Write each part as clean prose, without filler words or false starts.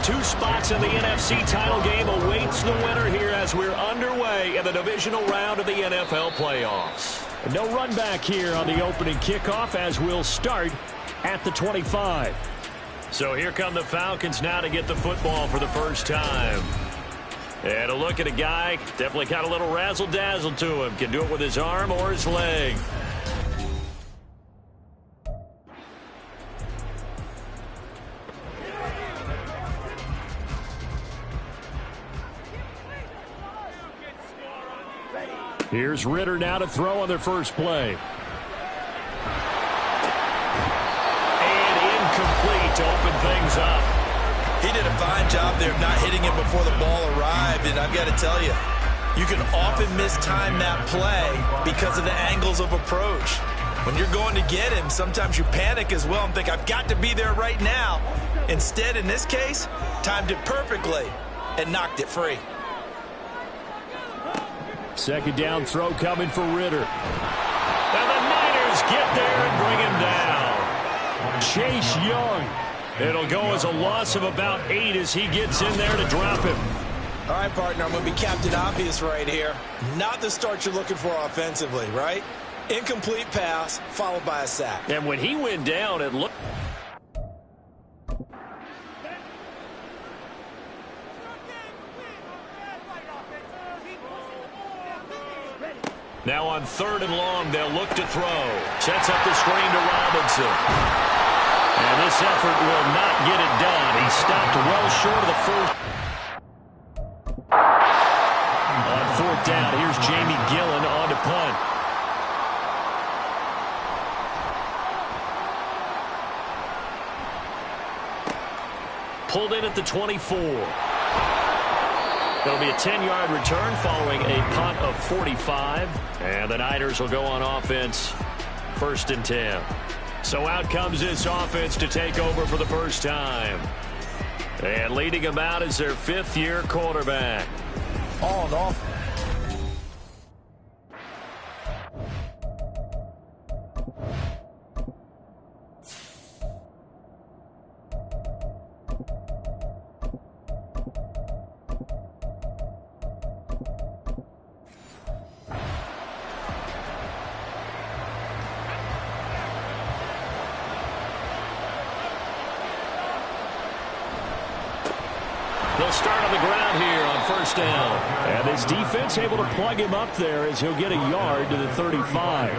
Two spots in the NFC title game awaits the winner here as we're underway in the divisional round of the NFL playoffs. No run back here on the opening kickoff as we'll start at the 25. So here come the Falcons now to get the football for the first time. And a look at a guy, definitely got a little razzle-dazzle to him. Can do it with his arm or his leg. Here's Ritter now to throw on their first play. And incomplete to open things up. He did a fine job there of not hitting it before the ball arrived, and I've got to tell you, you can often mistime that play because of the angles of approach. When you're going to get him, sometimes you panic as well and think, I've got to be there right now. Instead, in this case, timed it perfectly and knocked it free. Second down throw coming for Ritter. And the Niners get there and bring him down. Chase Young. It'll go as a loss of about 8 as he gets in there to drop him. All right, partner, I'm going to be Captain Obvious right here. Not the start you're looking for offensively, right? Incomplete pass followed by a sack. And when he went down, it looked... Now on 3rd and long, they'll look to throw. Sets up the screen to Robinson. And this effort will not get it done. He stopped well short of the first. On 4th down, here's Jamie Gillen on to punt. Pulled in at the 24. It'll be a 10-yard return following a punt of 45. And the Niners will go on offense 1st and 10. So out comes this offense to take over for the first time. And leading them out is their 5th-year quarterback. All in all. They'll start on the ground here on 1st down. And this defense able to plug him up there as he'll get a yard to the 35.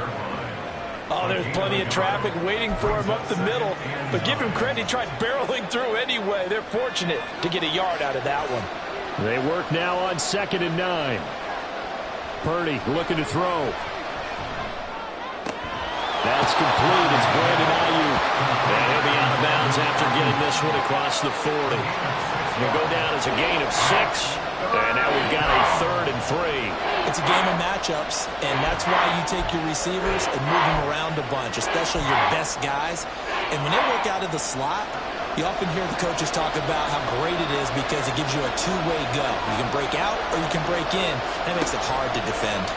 Oh, there's plenty of traffic waiting for him up the middle. But give him credit, he tried barreling through anyway. They're fortunate to get a yard out of that one. They work now on 2nd and 9. Purdy looking to throw. That's complete. It's Brandon Ayuk. And he'll be out of bounds after getting this one across the 40. He'll go down as a gain of 6. And now we've got a 3rd and 3. It's a game of matchups, and that's why you take your receivers and move them around a bunch, especially your best guys. And when they work out of the slot, you often hear the coaches talk about how great it is because it gives you a two-way go. You can break out or you can break in. That makes it hard to defend.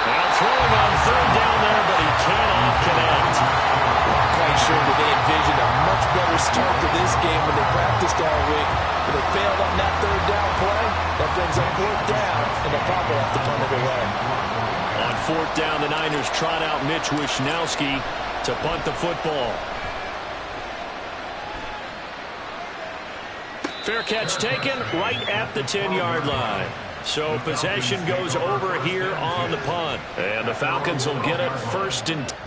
Now throwing on 3rd down there, but he cannot connect. Quite sure that they envisioned a much better start to this game when they practiced all week. But they failed on that 3rd down play. That brings up 4th down, and they'll probably have to punt it away. On 4th down, the Niners trot out Mitch Wishnowski to punt the football. Fair catch taken right at the 10-yard line. So possession goes over here on the punt. And the Falcons will get it 1st and 10.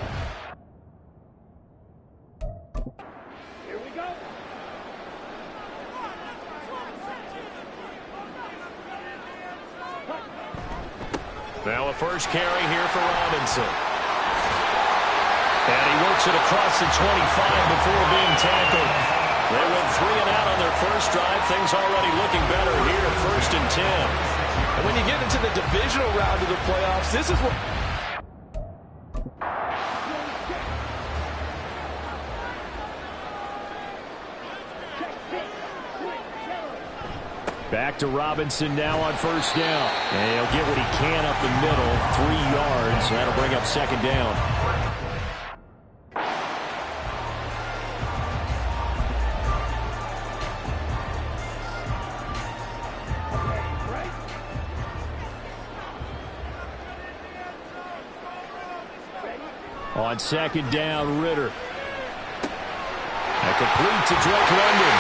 Now a first carry here for Robinson. And he works it across the 25 before being tackled. They went 3 and out on their first drive. Things already looking better here at 1st and 10. And when you get into the divisional round of the playoffs, this is what... Back to Robinson now on 1st down. And he'll get what he can up the middle. 3 yards. That'll bring up 2nd down. On second down, Ritter. And complete to Drake London.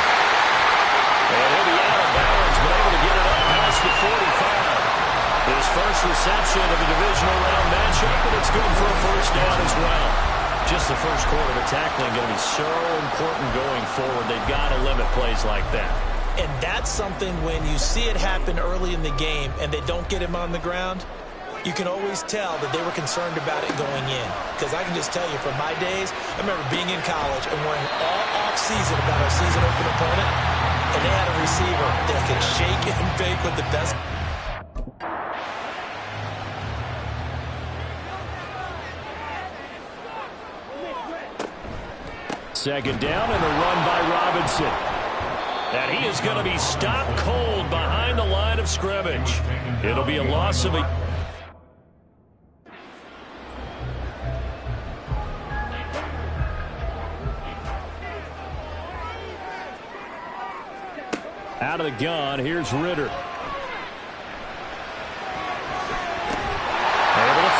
And he'll be out of bounds, but able to get it up past the 45. His first reception of a divisional round matchup, and it's good for a first down as well. Just the first quarter of the tackling going to be so important going forward. They've got to limit plays like that. And that's something when you see it happen early in the game and they don't get him on the ground, you can always tell that they were concerned about it going in. Because I can just tell you from my days, I remember being in college and worrying all off-season about our season-open opponent, and they had a receiver that could shake and bake with the best. Second down and a run by Robinson. And he is going to be stopped cold behind the line of scrimmage. It'll be a loss of a... Out of the gun, here's Ritter. Able to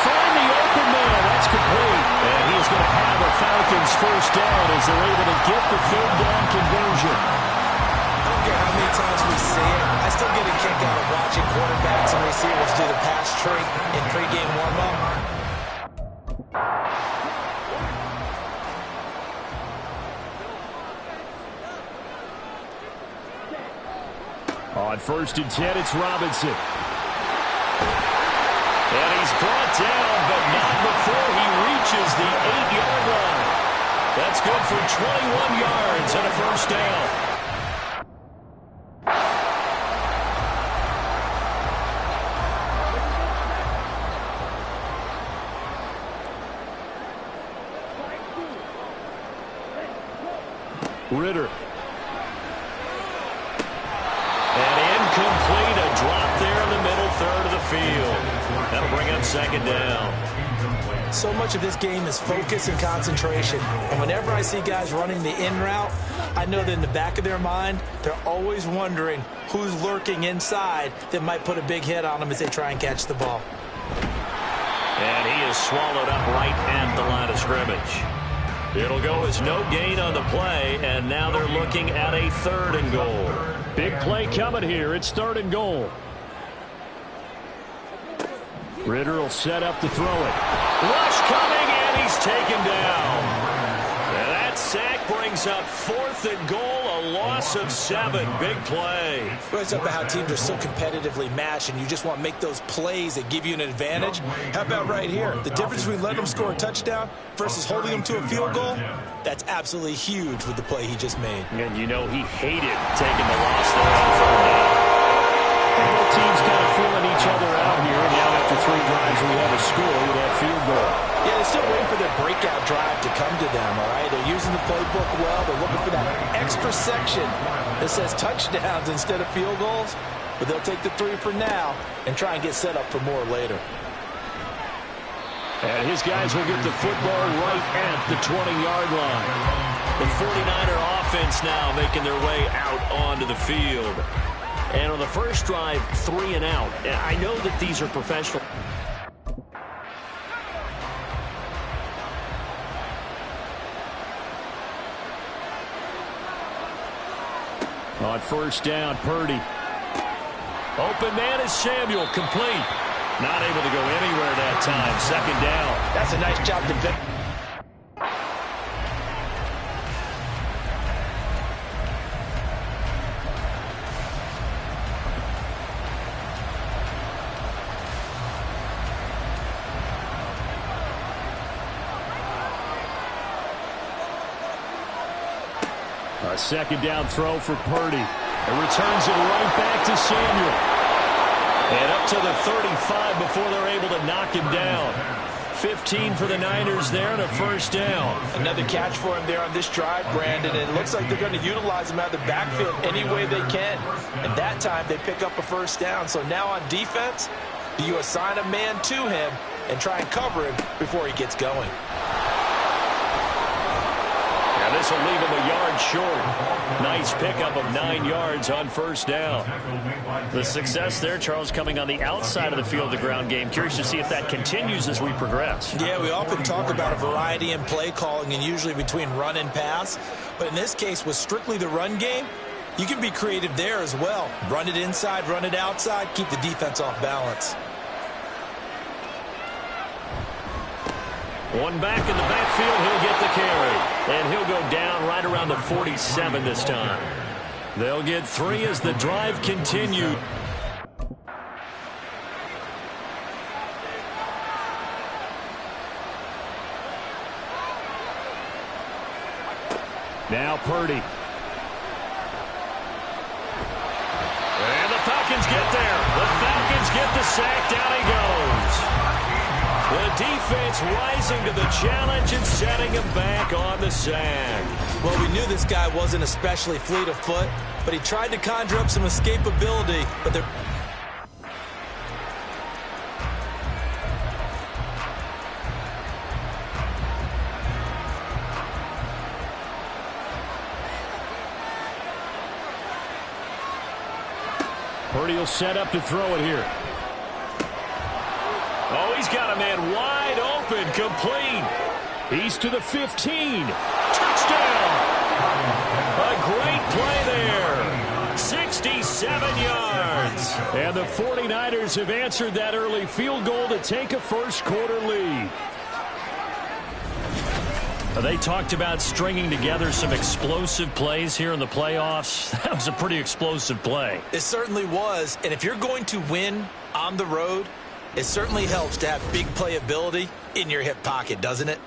find the open man. That's complete. And he's going to have a Falcons first down as they're able to get the third down conversion. I don't care how many times we see it. I still get a kick out of watching quarterbacks and receivers do the pass trick in pregame warm-up. On first and 10, it's Robinson. And he's brought down, but not before he reaches the 8-yard line. That's good for 21 yards and a first down. Ritter. Complete, a drop there in the middle third of the field. That'll bring up second down. So much of this game is focus and concentration. And whenever I see guys running the in route, I know that in the back of their mind, they're always wondering who's lurking inside that might put a big hit on them as they try and catch the ball. And he is swallowed up right at the line of scrimmage. It'll go as no gain on the play, and now they're looking at a third and goal. Big play coming here. It's third and goal. Ritter will set up to throw it. Rush coming, and he's taken down. And that sack brings up fourth and goal, a loss of 7. Big play. It's up how teams are so competitively matched, and you just want to make those plays that give you an advantage. How about right here? The difference between letting them score a touchdown versus holding them to a field goal, that's absolutely huge with the play he just made. And you know he hated taking the loss there on third down. Both teams kind of feeling each other out here. Now after 3 drives, we have a score with that field goal. Yeah, they're still waiting for their breakout drive to come to them, all right? They're using the playbook well. They're looking for that extra section that says touchdowns instead of field goals. But they'll take the 3 for now and try and get set up for more later. And his guys will get the football right at the 20-yard line. The 49er offense now making their way out onto the field. And on the first drive, 3 and out. And I know that these are professional. On first down, Purdy. Open man is Samuel, complete. Not able to go anywhere that time. Second down. That's a nice job to defend. A second down throw for Purdy. It returns it right back to Samuel. And up to the 35 before they're able to knock him down. 15 for the Niners there and a first down. Another catch for him there on this drive, Brandon. And it looks like they're going to utilize him out of the backfield any way they can. And that time they pick up a first down. So now on defense, do you assign a man to him and try and cover him before he gets going? This this will leave him a yard short. Nice pickup of 9 yards on first down. The success there, Charles, coming on the outside of the field, the ground game. Curious to see if that continues as we progress. Yeah, we often talk about a variety in play calling and usually between run and pass. But in this case, with strictly the run game, you can be creative there as well. Run it inside, run it outside, keep the defense off balance. One back in the backfield, he'll get the carry. And he'll go down right around the 47 this time. They'll get 3 as the drive continues. Now Purdy. And the Falcons get there. The Falcons get the sack. Down he goes. The defense rising to the challenge and setting him back on the sack. Well, we knew this guy wasn't especially fleet of foot, but he tried to conjure up some escapability. But they're... Purdy will set up to throw it here. Oh, he's got a man wide open, complete. He's to the 15. Touchdown! A great play there. 67 yards. And the 49ers have answered that early field goal to take a first-quarter lead. They talked about stringing together some explosive plays here in the playoffs. That was a pretty explosive play. It certainly was. And if you're going to win on the road, it certainly helps to have big playability in your hip pocket, doesn't it?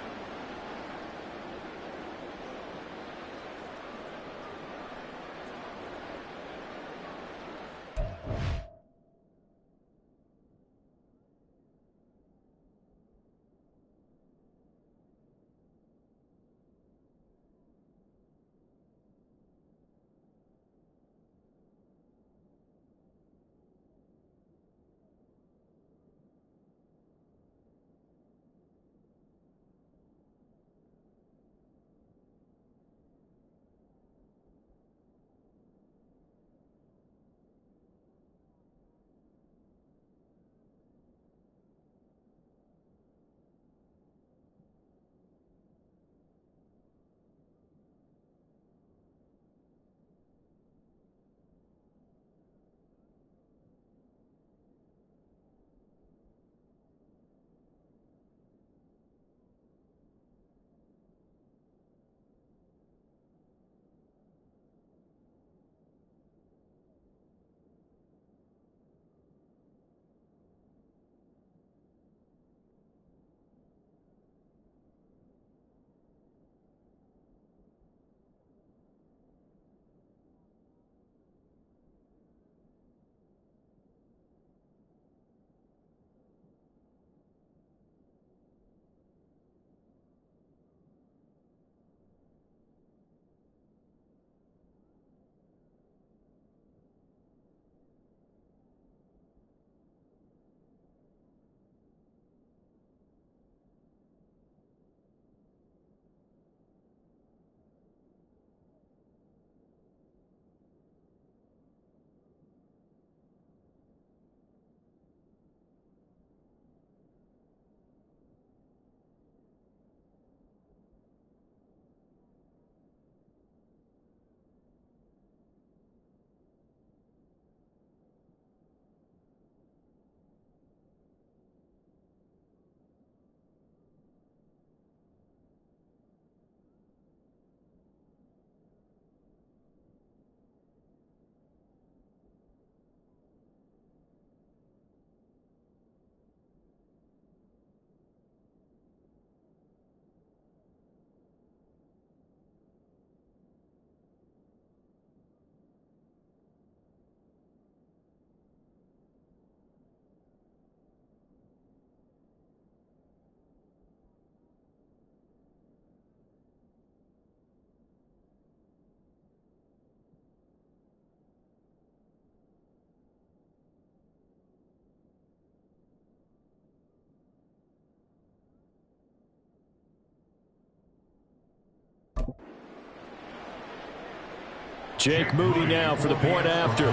Jake Moody now for the point after.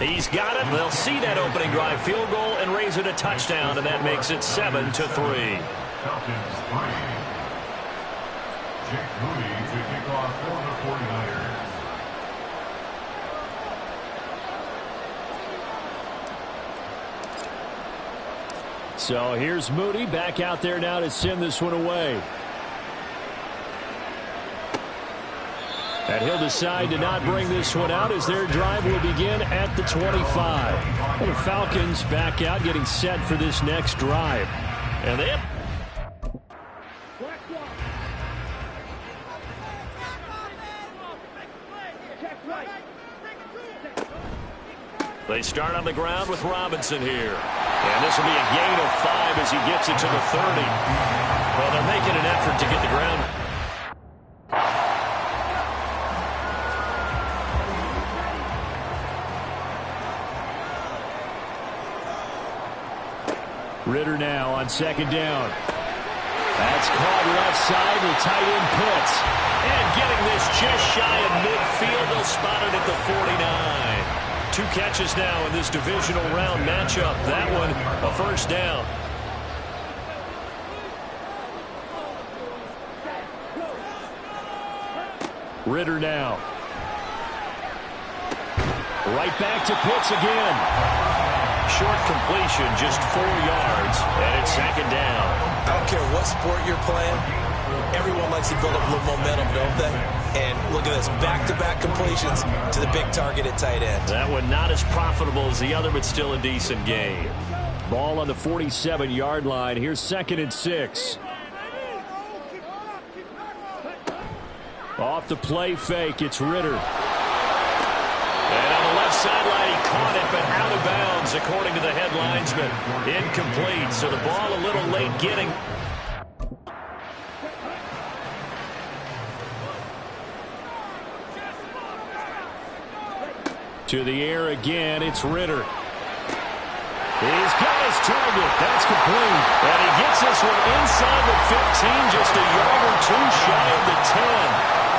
He's got it. They'll see that opening drive field goal and raise it a touchdown, and that makes it 7-3. Falcons 3. Jake Moody to kick off for the 49ers. So here's Moody back out there now to send this one away. And he'll decide to not bring this one out as their drive will begin at the 25. And the Falcons back out getting set for this next drive. And they start on the ground with Robinson here. And this will be a gain of 5 as he gets it to the 30. Well, they're making an effort to get the ground. Ritter now on second down. That's caught left side to tight end Pitts. And getting this just shy of midfield. They'll spot it at the 49. 2 catches now in this divisional round matchup. That one, a first down. Ritter now. Right back to Pitts again. Short completion, just 4 yards, and it's second down. I don't care what sport you're playing. Everyone likes to build up a little momentum, don't they? And look at this, back-to-back completions to the big target at tight end. That one not as profitable as the other, but still a decent game. Ball on the 47-yard line. Here's 2nd and 6. Off the play fake, it's Ritter. And on the left sideline, he caught it, but out of bounds, according to the head linesman. Incomplete, so the ball a little late getting. To the air again, it's Ritter. He's got his target. That's complete. And he gets this one inside the 15, just a yard or 2 shy of the 10.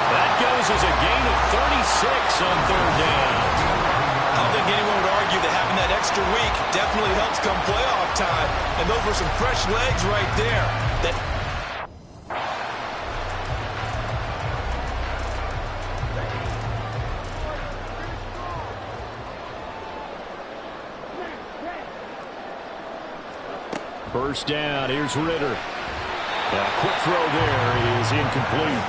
That goes as a gain of 36 on third down. I don't think anyone would argue that having that extra week definitely helps come playoff time. And those were some fresh legs right there. First down, here's Ritter. A quick throw there is incomplete.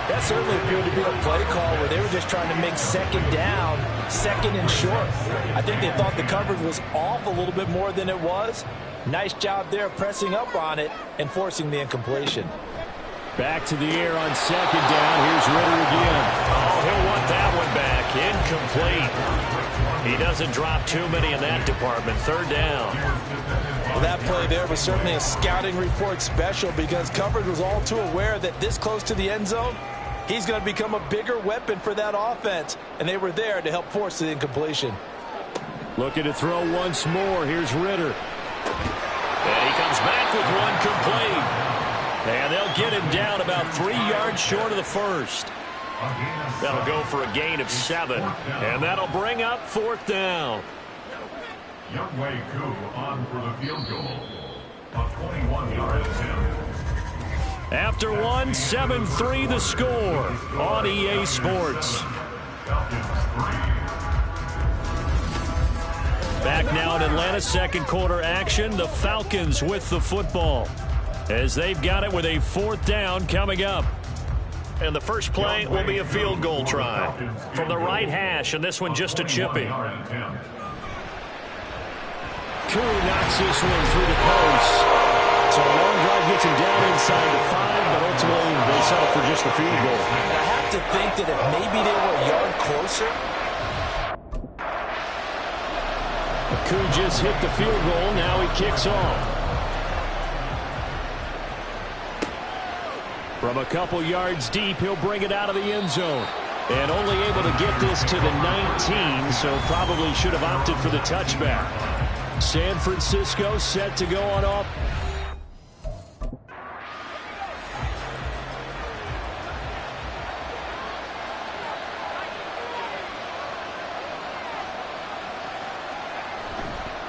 That certainly appeared to be a play call where they were just trying to make second down, second and short. I think they thought the coverage was off a little bit more than it was. Nice job there pressing up on it and forcing the incompletion. Back to the air on second down. Here's Ritter again. Oh, he'll want that one back. Incomplete. He doesn't drop too many in that department. Third down. Well, that play there was certainly a scouting report special because coverage was all too aware that this close to the end zone, he's going to become a bigger weapon for that offense, and they were there to help force the incompletion. Looking to throw once more. Here's Ritter. And he comes back with one complete. And they'll get him down about 3 yards short of the first. That'll go for a gain of 7. And that'll bring up fourth down. Youngway Koo on for the field goal. A 21-yard attempt. After one, 7-3 the score on EA Sports. Back now in Atlanta, second quarter action. The Falcons with the football as they've got it with a fourth down coming up. And the first play will be a field goal try from the right hash, and this one just a chippy. Koo knocks this one through the post. So a long drive gets him down inside the 5, but ultimately they settle for just the field goal. And I have to think that if maybe they were a yard closer. Koo just hit the field goal. Now he kicks off. From a couple yards deep, he'll bring it out of the end zone. And only able to get this to the 19, so probably should have opted for the touchback. San Francisco set to go on off.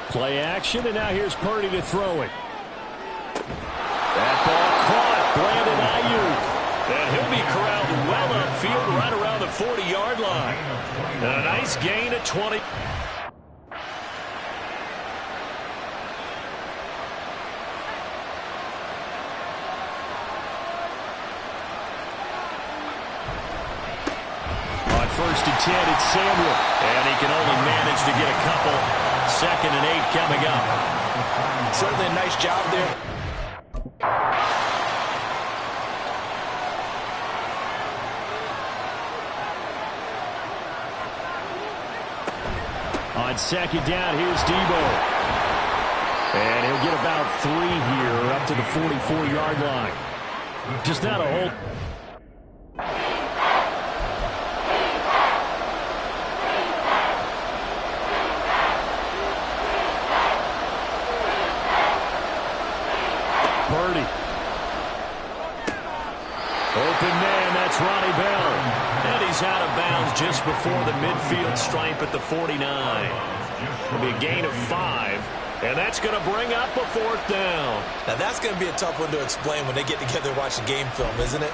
Play action, and now here's Purdy to throw it. That ball caught. Brandon Ayuk. And he'll be corralled well upfield right around the 40-yard line. And a nice gain at 20. On 1st and 10, it's Samuel. And he can only manage to get a couple. 2nd and 8 coming up. Certainly a nice job there. On 2nd down, here's Debo. And he'll get about 3 here up to the 44-yard line. Just not a whole... Purdy. Open man, that's Ronnie Bell. And he's out of bounds just before the midfield stripe at the 49. It'll be a gain of 5. And that's going to bring up a 4th down. Now that's going to be a tough one to explain when they get together and watch the game film, isn't it?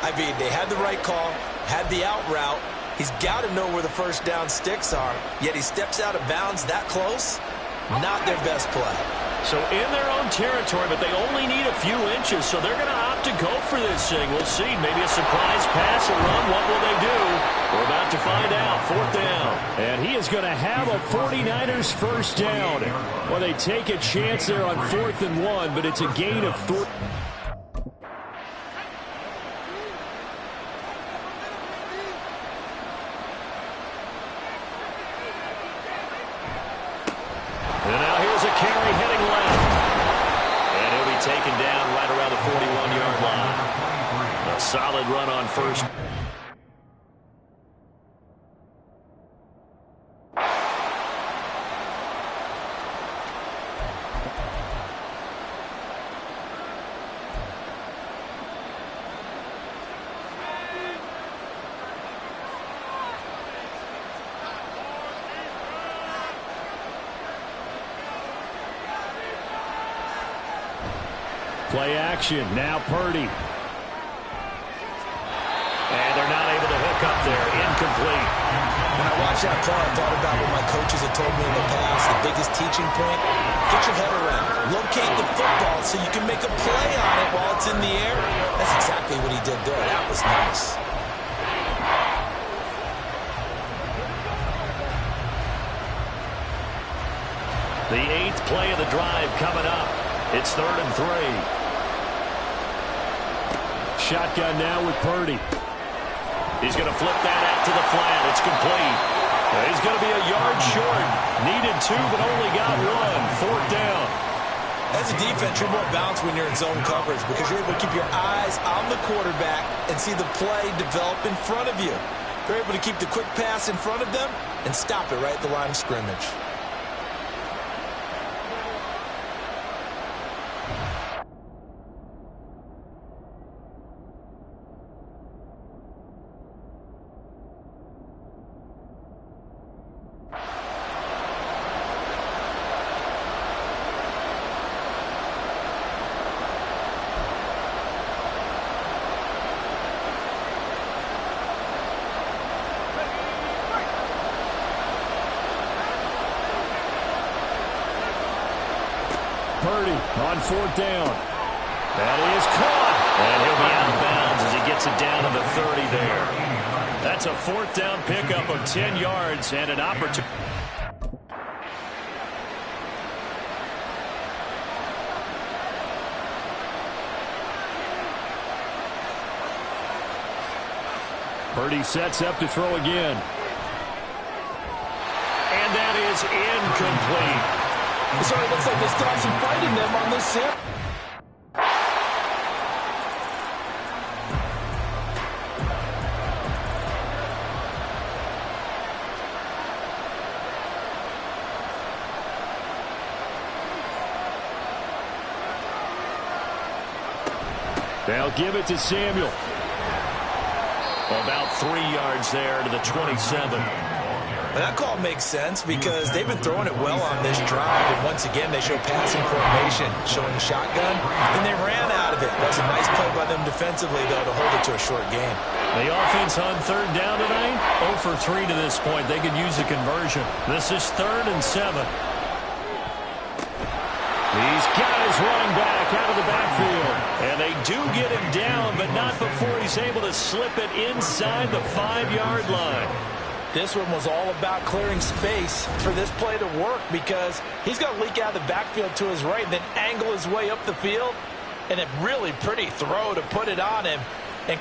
I mean, they had the right call, had the out route. He's got to know where the first down sticks are, yet he steps out of bounds that close. Not their best play. So in their own territory, but they only need a few inches, so they're going to opt to go for this thing. We'll see. Maybe a surprise pass or run. What will they do? We're about to find out. 4th down. And he is going to have a 49ers first down. Well, they take a chance there on 4th and 1, but it's a gain of 3. And now here's a carry heading left. And he'll be taken down right around the 41-yard line. A solid run on first. Play action. Now Purdy. And they're not able to hook up there. Incomplete. When I watched that play, I thought about what my coaches had told me in the past. The biggest teaching point, get your head around. Locate the football so you can make a play on it while it's in the air. That's exactly what he did there. That was nice. The 8th play of the drive coming up. It's 3rd and 3. Shotgun now with Purdy. He's going to flip that out to the flat. It's complete. He's going to be a yard short. Needed 2, but only got 1. 4th down. As a defense, you're more balanced when you're in zone coverage because you're able to keep your eyes on the quarterback and see the play develop in front of you. They're able to keep the quick pass in front of them and stop it right at the line of scrimmage. Purdy on 4th down. That is caught. And he'll be out of bounds as he gets it down to the 30 there. That's a 4th down pickup of 10 yards and an opportunity. Purdy sets up to throw again. And that is incomplete. So it looks like they still have some fight in them on this set. They'll give it to Samuel. About 3 yards there to the 27. Well, that call makes sense because they've been throwing it well on this drive, and once again, they show passing formation, showing the shotgun, and they ran out of it. That's a nice play by them defensively, though, to hold it to a short game. The offense on third down tonight, 0 for 3 to this point. They could use a conversion. This is 3rd and 7. He's got his running back out of the backfield. And they do get him down, but not before he's able to slip it inside the 5-yard line. This one was all about clearing space for this play to work because he's going to leak out of the backfield to his right and then angle his way up the field. And a really pretty throw to put it on him. And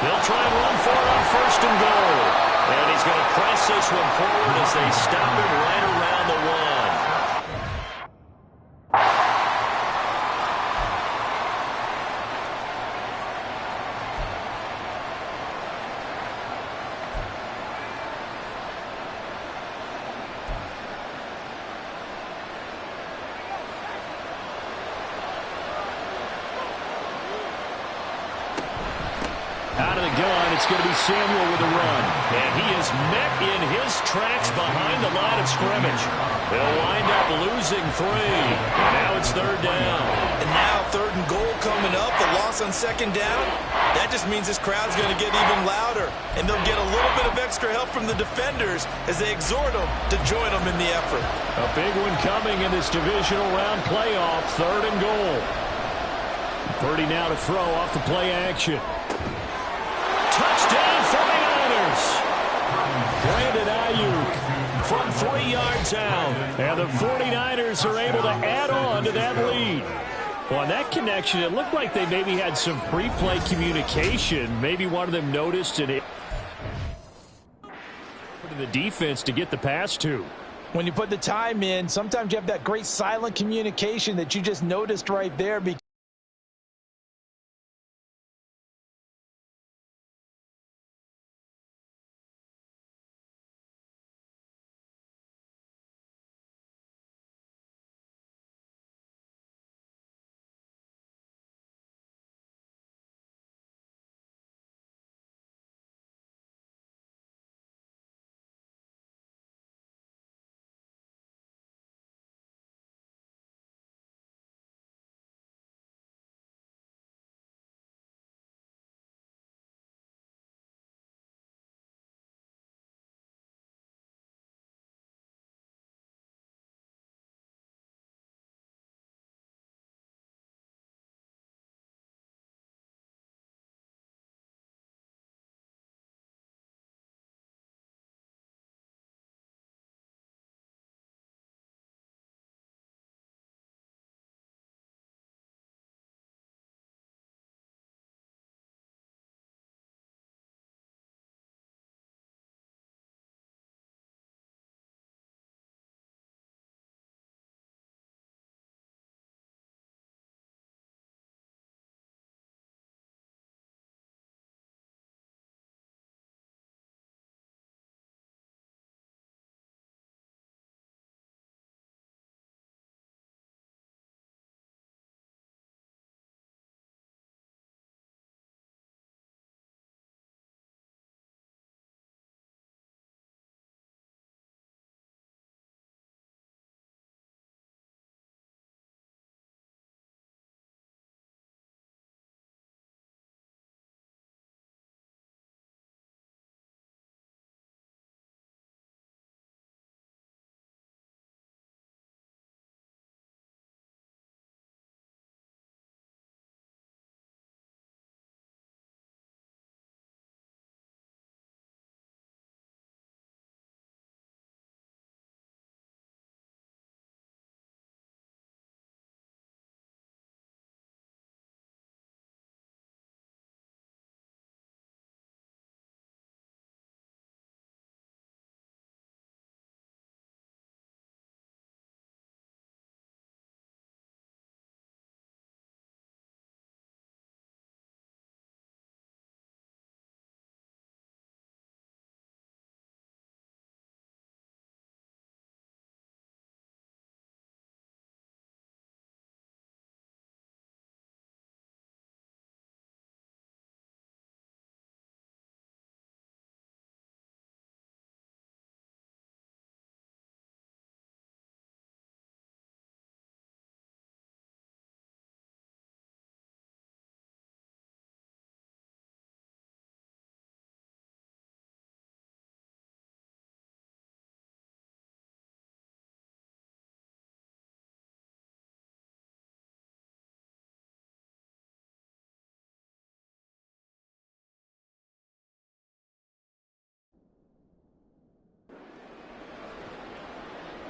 they'll try and run for it on 1st and goal. And he's going to press this one forward as they stop him right around the 1. Out of the gun, it's going to be Samuel with a run. And he is met in his tracks behind the line of scrimmage. They'll wind up losing 3. And now it's 3rd down. And now 3rd and goal coming up. The loss on 2nd down. That just means this crowd's going to get even louder. And they'll get a little bit of extra help from the defenders as they exhort them to join them in the effort. A big one coming in this divisional round playoff. 3rd and goal. Purdy now to throw off the play action. Touchdown 49ers. Brandon Ayuk from 3 yards out. And the 49ers are able to add on to that lead. Well, on that connection, it looked like they maybe had some pre-play communication. Maybe one of them noticed it for the defense to get the pass to. when you put the time in, sometimes you have that great silent communication that you just noticed right there.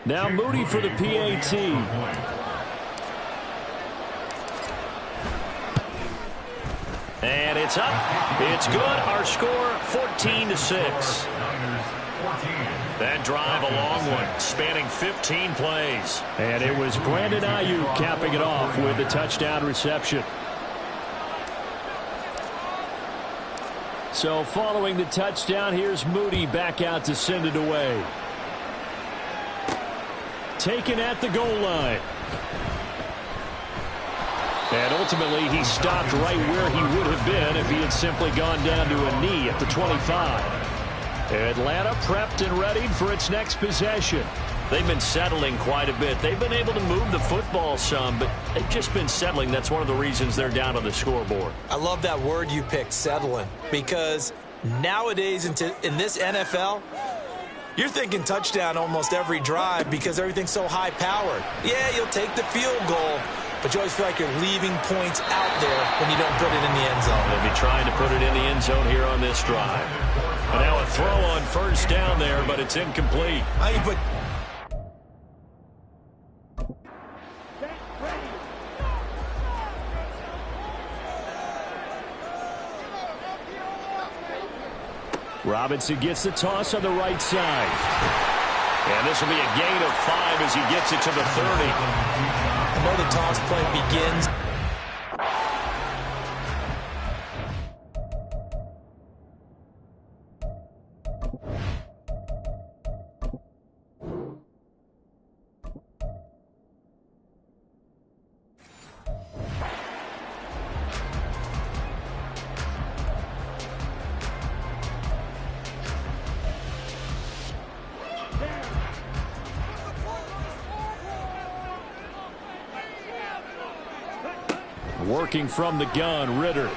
Now Moody for the PAT. And it's up. It's good. Our score 14-6. That drive a long one, spanning 15 plays. And it was Brandon Ayuk capping it off with a touchdown reception. So following the touchdown, here's Moody back out to send it away. Taken at the goal line. And ultimately, he stopped right where he would have been if he had simply gone down to a knee at the 25. Atlanta prepped and ready for its next possession. They've been settling quite a bit. They've been able to move the football some, but they've just been settling. That's one of the reasons they're down on the scoreboard. I love that word you picked, settling, because nowadays in this NFL, you're thinking touchdown almost every drive because everything's so high-powered. Yeah, you'll take the field goal, but you always feel like you're leaving points out there when you don't put it in the end zone. They'll be trying to put it in the end zone here on this drive. And now a throw on first down there, but it's incomplete. Robinson gets the toss on the right side. And this will be a gain of 5 as he gets it to the 30. Another toss play begins. Working from the gun, Ritter. He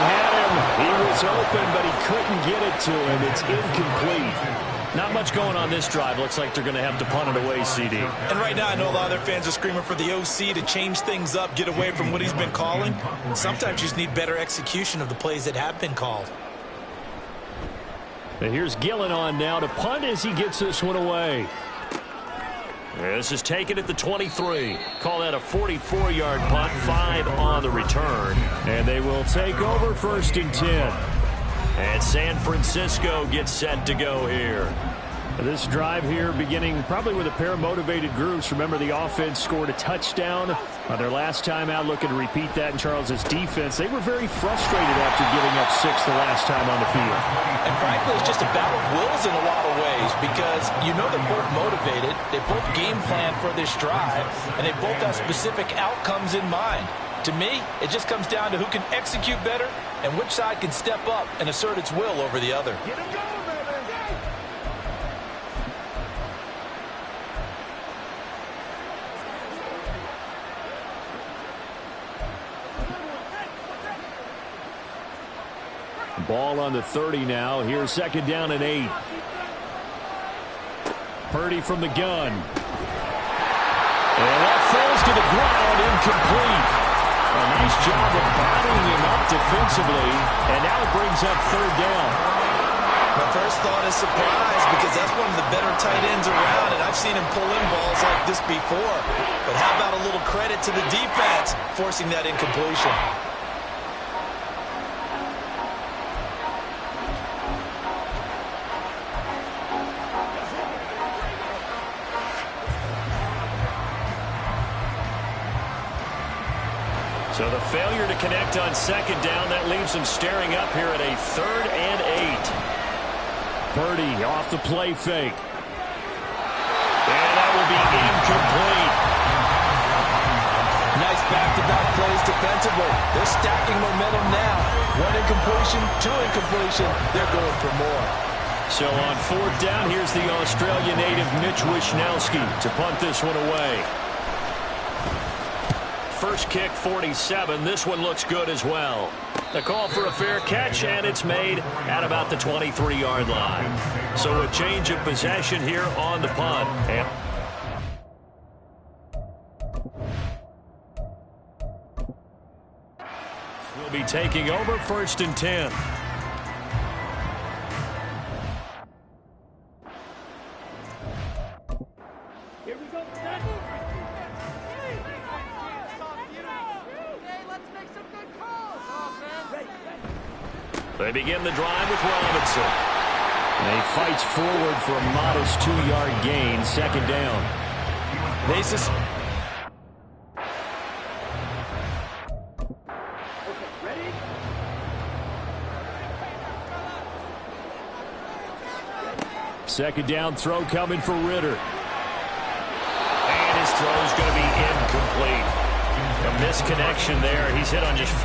had him. He was open, but he couldn't get it to him. It's incomplete. Not much going on this drive. Looks like they're going to have to punt it away, CD. And right now, I know a lot of their fans are screaming for the OC to change things up, get away from what he's been calling. Sometimes you just need better execution of the plays that have been called. And here's Gillen on now to punt as he gets this one away. This is taken at the 23. Call that a 44-yard punt, 5 on the return. And they will take over 1st and 10. And San Francisco gets set to go here. This drive here beginning probably with a pair of motivated groups. Remember, the offense scored a touchdown on their last time out, looking to repeat that in Charles's defense. They were very frustrated after giving up 6 the last time on the field. And frankly, it's just a battle of wills in a lot of ways because you know they're both motivated. They both game plan for this drive, and they both have specific outcomes in mind. To me, it just comes down to who can execute better and which side can step up and assert its will over the other. Get him going, baby. Ball on the 30 now. Here's 2nd down and 8. Purdy from the gun. And that falls to the ground, incomplete. A nice job of battling him up defensively, and now it brings up 3rd down. My first thought is surprise because that's one of the better tight ends around, and I've seen him pull in balls like this before. But how about a little credit to the defense forcing that incompletion? So the failure to connect on 2nd down, that leaves him staring up here at a 3rd and 8. Purdy off the play fake. And that will be incomplete. Nice back-to-back plays defensively. They're stacking momentum now. 1 incompletion, 2 incompletion. They're going for more. So on 4th down, here's the Australia native Mitch Wishnowski to punt this one away. First kick, 47. This one looks good as well. The call for a fair catch, and it's made at about the 23-yard line. So a change of possession here on the punt. And we'll be taking over 1st and 10. They begin the drive with Robinson. And he fights forward for a modest 2-yard gain, second down. Second down throw coming for Ritter. And his throw is going to be incomplete. A misconnection there. He's hit on just...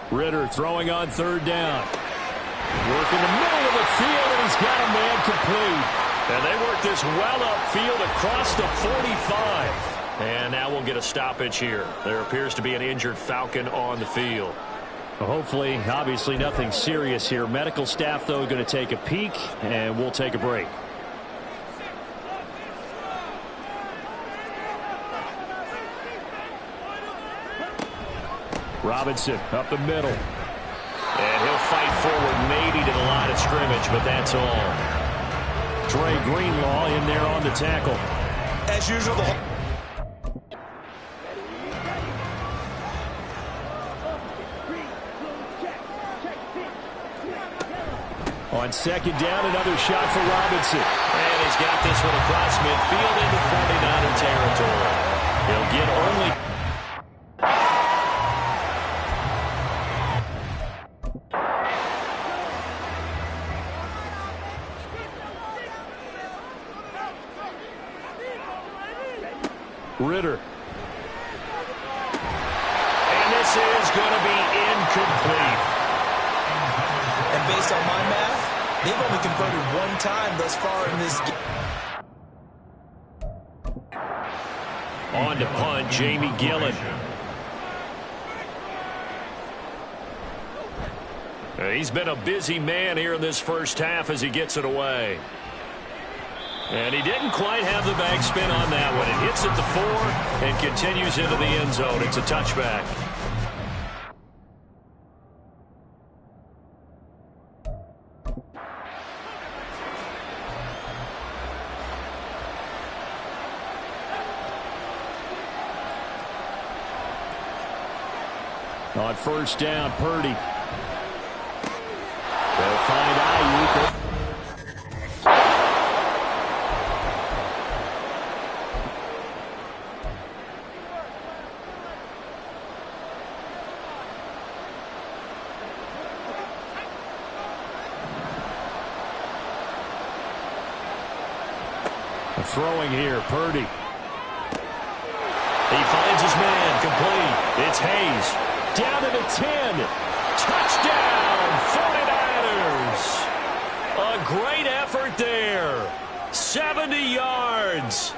Ritter throwing on third down. Working the middle of the field, and he's got a man complete. And they work this well upfield across the 45. And now we'll get a stoppage here. There appears to be an injured Falcon on the field. Well, hopefully, obviously nothing serious here. Medical staff, though, going to take a peek, and we'll take a break. Robinson up the middle. And he'll fight forward maybe to the line of scrimmage, but that's all. Trey Greenlaw in there on the tackle. As usual, on second down, another shot for Robinson. And he's got this one across midfield into 49er territory. He'll get only... Ritter. And this is going to be incomplete. and based on my math, they've only converted one time thus far in this game. On to punt, Jamie Gillen. He's been a busy man here in this first half as he gets it away. And he didn't quite have the backspin on that one. It hits at the 4 and continues into the end zone. It's a touchback. On first down, Purdy. They'll find Ayuk. Throwing here, Purdy. He finds his man, complete. It's Hayes. Down to the 10. Touchdown, 49ers. A great effort there. 70 yards.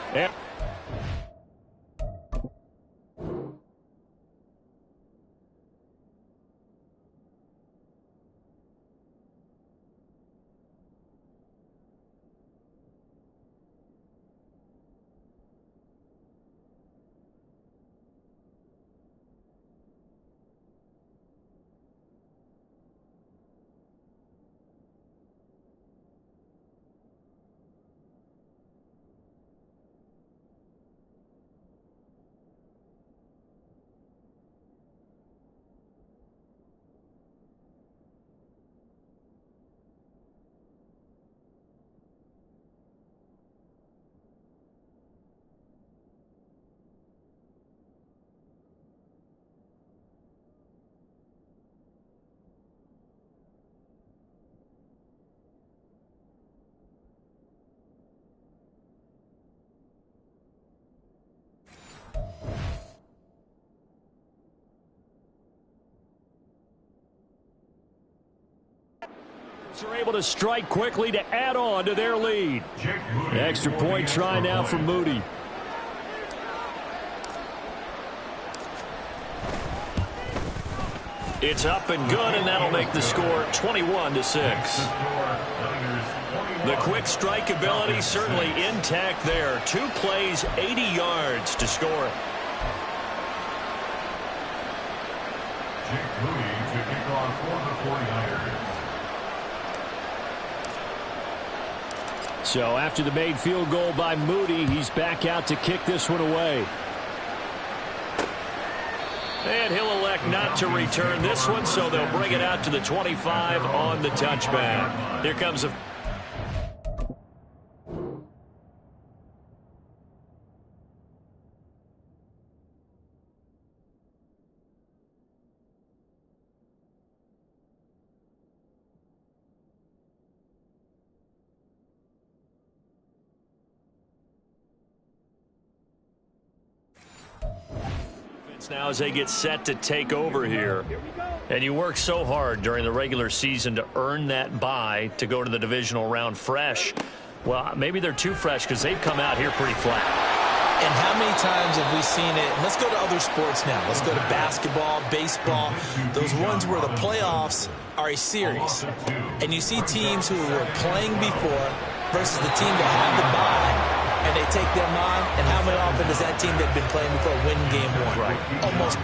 Are able to strike quickly to add on to their lead. The extra point try now for Moody. It's up and good, and that'll make the score 21-6. The quick strike ability certainly intact there. 2 plays, 80 yards to score. Jake Moody to kick off for the 49ers. So after the made field goal by Moody, he's back out to kick this one away. And he'll elect not to return this one, so they'll bring it out to the 25 on the touchback. Here comes a... now as they get set to take over here. And you work so hard during the regular season to earn that bye to go to the divisional round fresh. Well, maybe they're too fresh because they've come out here pretty flat. And how many times have we seen it? Let's go to other sports now. Let's go to basketball, baseball, those ones where the playoffs are a series. And you see teams who were playing before versus the team that had the bye, and they take them on, and how many often does that team that's been playing before win game 1? Right. Almost.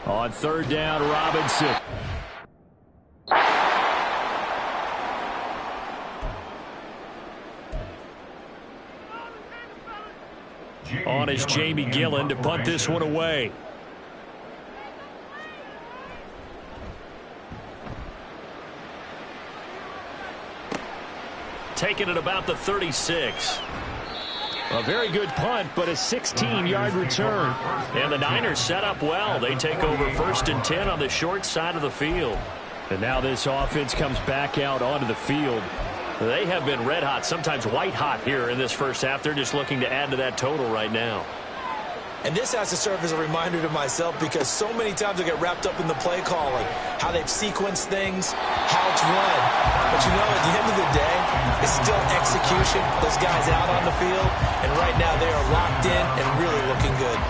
On 3rd down, Robinson. On is Jamie Gillen to punt this one away. Taking it about the 36. A very good punt, but a 16-yard return. And the Niners set up well. They take over 1st and 10 on the short side of the field. And now this offense comes back out onto the field. They have been red hot, sometimes white hot here in this first half. They're just looking to add to that total right now. And this has to serve as a reminder to myself because so many times I get wrapped up in the play calling, how they've sequenced things, how it's run. But you know, at the end of the day, it's still execution. Those guys out on the field, and right now they are locked in and really looking good.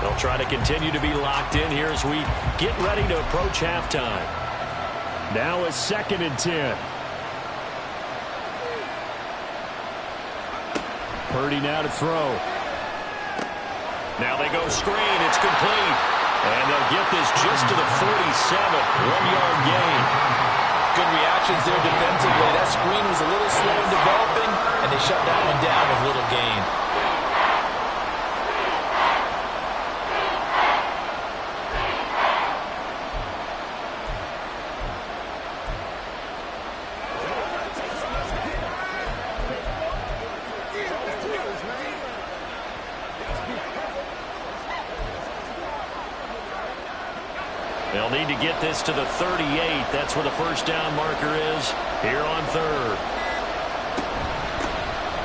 They'll try to continue to be locked in here as we get ready to approach halftime. Now a 2nd and 10. Purdy now to throw. Now they go screen. It's complete. And they'll get this just to the 47. 1-yard gain. Good reactions there defensively. That screen was a little slow in developing, and they shut that one down with little gain. They'll need to get this to the 38. That's where the 1st down marker is here on 3rd.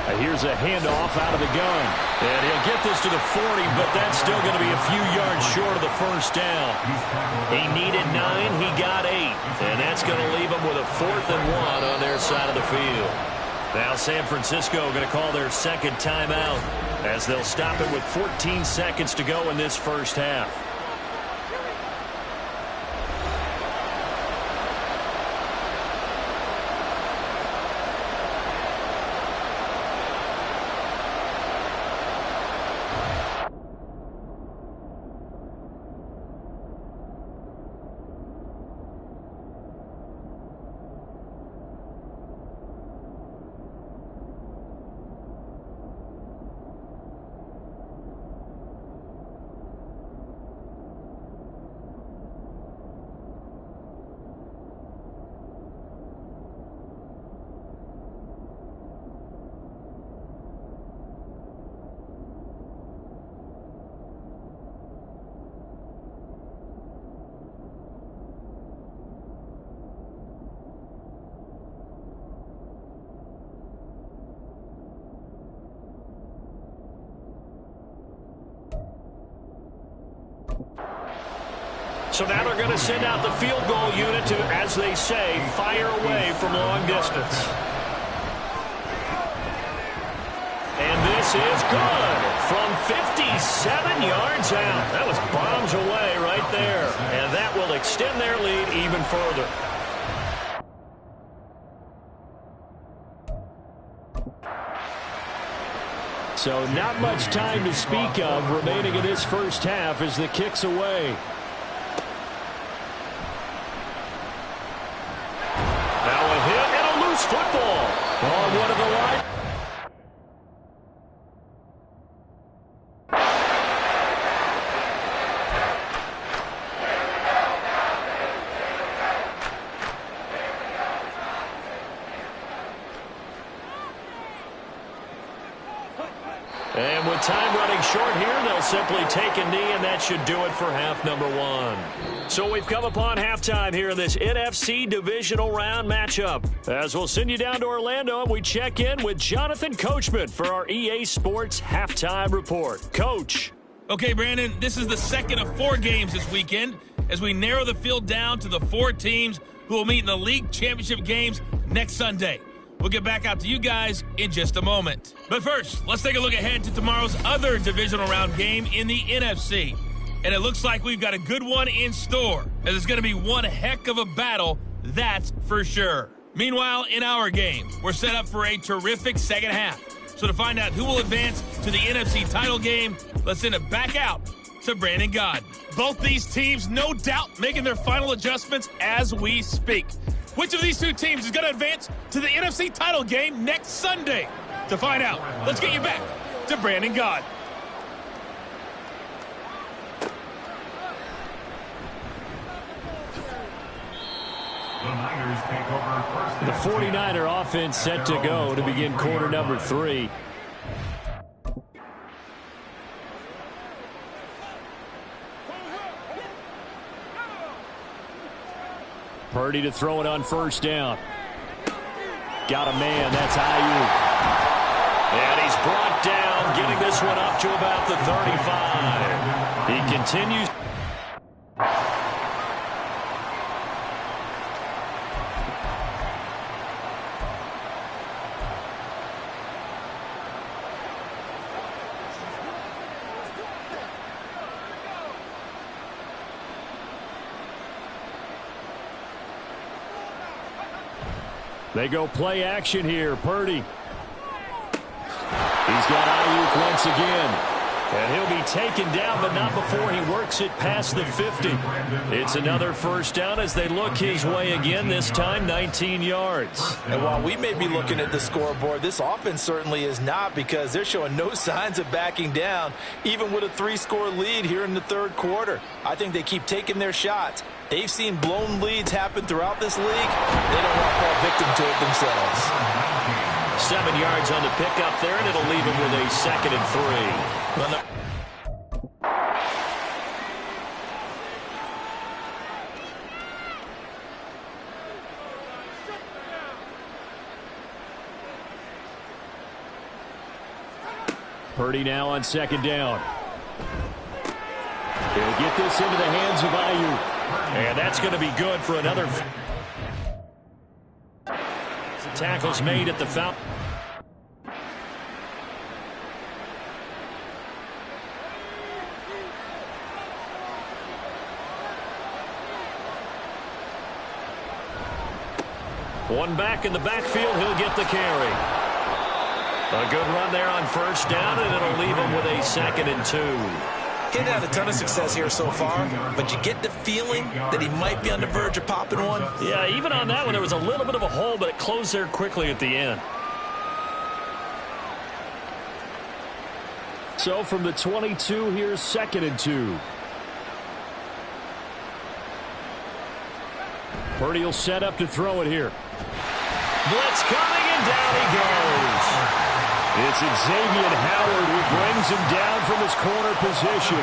And here's a handoff out of the gun. And he'll get this to the 40, but that's still going to be a few yards short of the 1st down. He needed 9. He got 8. And that's going to leave him with a 4th and 1 on their side of the field. Now San Francisco going to call their 2nd timeout as they'll stop it with 14 seconds to go in this first half. So now they're going to send out the field goal unit to, as they say, fire away from long distance. And this This is good from 57 yards out. That was bombs away right there. And that will extend their lead even further. So not much time to speak of remaining in this first half as the kick's away. Now a hit and a loose football on one of the line. And with time running short here, they'll simply take a knee, and that should do it for half number one. So we've come upon halftime here in this NFC divisional round matchup. As we'll send you down to Orlando, and we check in with Jonathan Coachman for our EA Sports Halftime Report. Coach. Okay, Brandon, this is the second of 4 games this weekend as we narrow the field down to the 4 teams who will meet in the league championship games next Sunday. We'll get back out to you guys in just a moment. But first, let's take a look ahead to tomorrow's other divisional round game in the NFC. And it looks like we've got a good one in store, as it's going to be one heck of a battle, that's for sure. Meanwhile, in our game, we're set up for a terrific second half. So to find out who will advance to the NFC title game, let's send it back out to Brandon Gaudin. Both these teams, no doubt, making their final adjustments as we speak. Which of these 2 teams is going to advance to the NFC title game next Sunday? To find out, let's get you back to Brandon Gaudin. The 49er offense set to go to begin quarter number 3. Purdy to throw it on first down. Got a man. That's Ayuk. And he's brought down, getting this one up to about the 35. He continues. They go play action here. Purdy. He's got Ayuk once again. And he'll be taken down, but not before he works it past the 50. It's another first down as they look his way again, this time 19 yards. And while we may be looking at the scoreboard, this offense certainly is not, because they're showing no signs of backing down, even with a 3-score lead here in the third quarter. I think they keep taking their shots. They've seen blown leads happen throughout this league. They don't want to fall victim to it themselves. 7 yards on the pickup there, and it'll leave him with a 2nd and 3. Purdy now on 2nd down. He'll get this into the hands of Ayuk. And that's going to be good for another. The tackle's made at the foul. One back in the backfield. He'll get the carry. A good run there on first down, and it'll leave him with a 2nd and 2. He hasn't had a ton of success here so far, but you get the feeling that he might be on the verge of popping one. Yeah, even on that one, there was a little bit of a hole, but it closed there quickly at the end. So from the 22, here's 2nd and 2. Purdy will set up to throw it here. Blitz coming, and down he goes. It's Xavier Howard who brings him down from his corner position.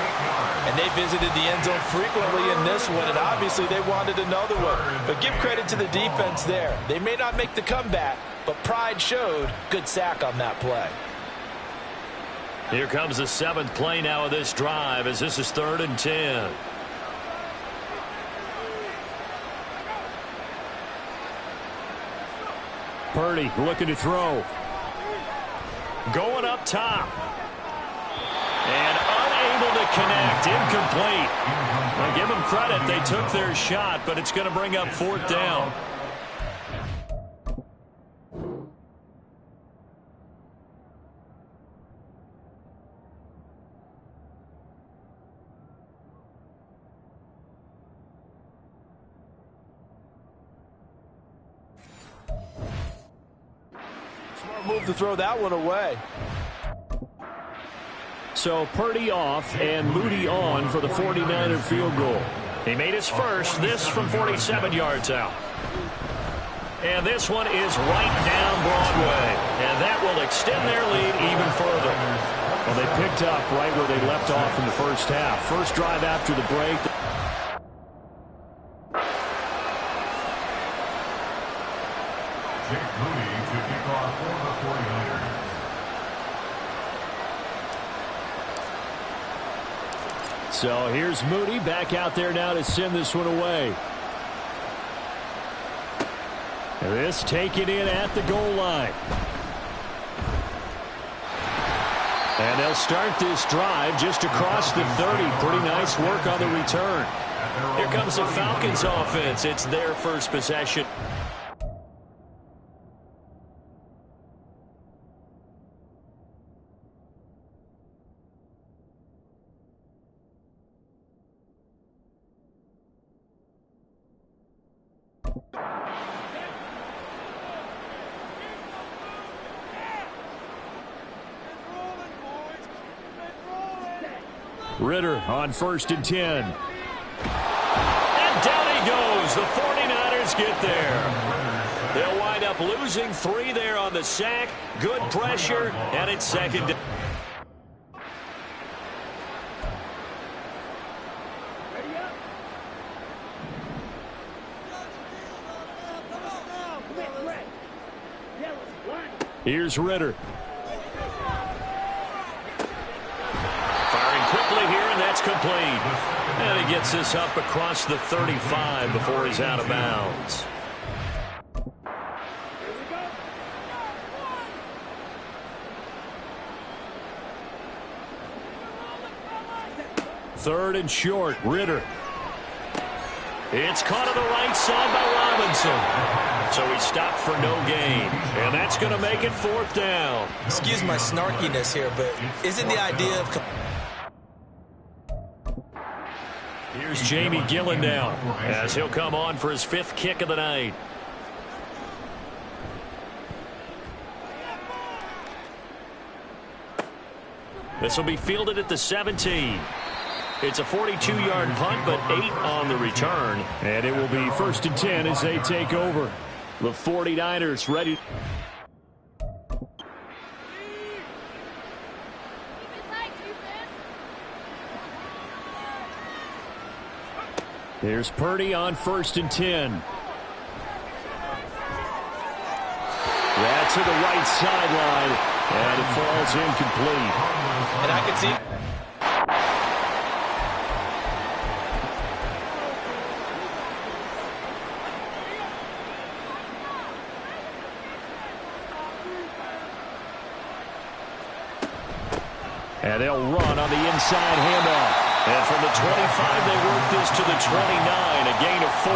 And they visited the end zone frequently in this one, and obviously they wanted another one. But give credit to the defense there. They may not make the comeback, but pride showed. Good sack on that play. Here comes the 7th play now of this drive, as this is 3rd and 10. Purdy looking to throw. Going up top. And unable to connect. Incomplete. Now give them credit. They took their shot, but it's going to bring up 4th down. Smart move to throw that one away. So Purdy off and Moody on for the 49er field goal. He made his first, this from 47 yards out. And this one is right down Broadway. And that will extend their lead even further. Well, they picked up right where they left off in the first half. First drive after the break. Jake Moody to kick off for the 49ers. So here's Moody back out there now to send this one away. And this taken in at the goal line. And they'll start this drive just across the 30. Pretty nice work on the return. Here comes the Falcons offense. It's their first possession. Ritter on 1st and 10. And down he goes. The 49ers get there. They'll wind up losing 3 there on the sack. Good pressure, and it's 2nd down. Here's Ritter. Firing quickly here, and that's complete. And he gets this up across the 35 before he's out of bounds. Third and short, Ritter. It's caught on the right side by Robinson. So he stopped for no gain. And that's going to make it 4th down. Excuse my snarkiness here, but isn't the idea of... Here's Jamie Gillen now as he'll come on for his 5th kick of the night. This will be fielded at the 17. It's a 42-yard punt, but 8 on the return. And it will be 1st and 10 as they take over. The 49ers ready. Here's Purdy on 1st and 10. That's to the right sideline, and it falls incomplete. And I can see... And they'll run on the inside handoff. And from the 25, they work this to the 29, a gain of 4.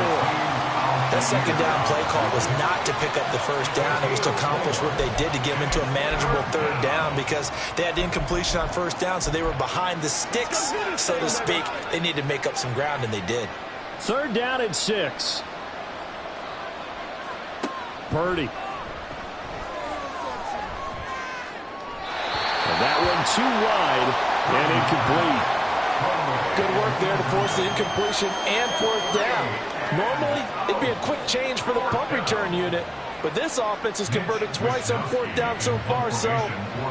That 2nd down play call was not to pick up the 1st down. It was to accomplish what they did to get them into a manageable 3rd down because they had incompletion on 1st down, so they were behind the sticks, so to speak. They needed to make up some ground, and they did. 3rd down and 6. Purdy. And that one too wide and incomplete. Good work there to force the incompletion and 4th down. Normally, it'd be a quick change for the punt return unit, but this offense has converted twice on 4th down so far, so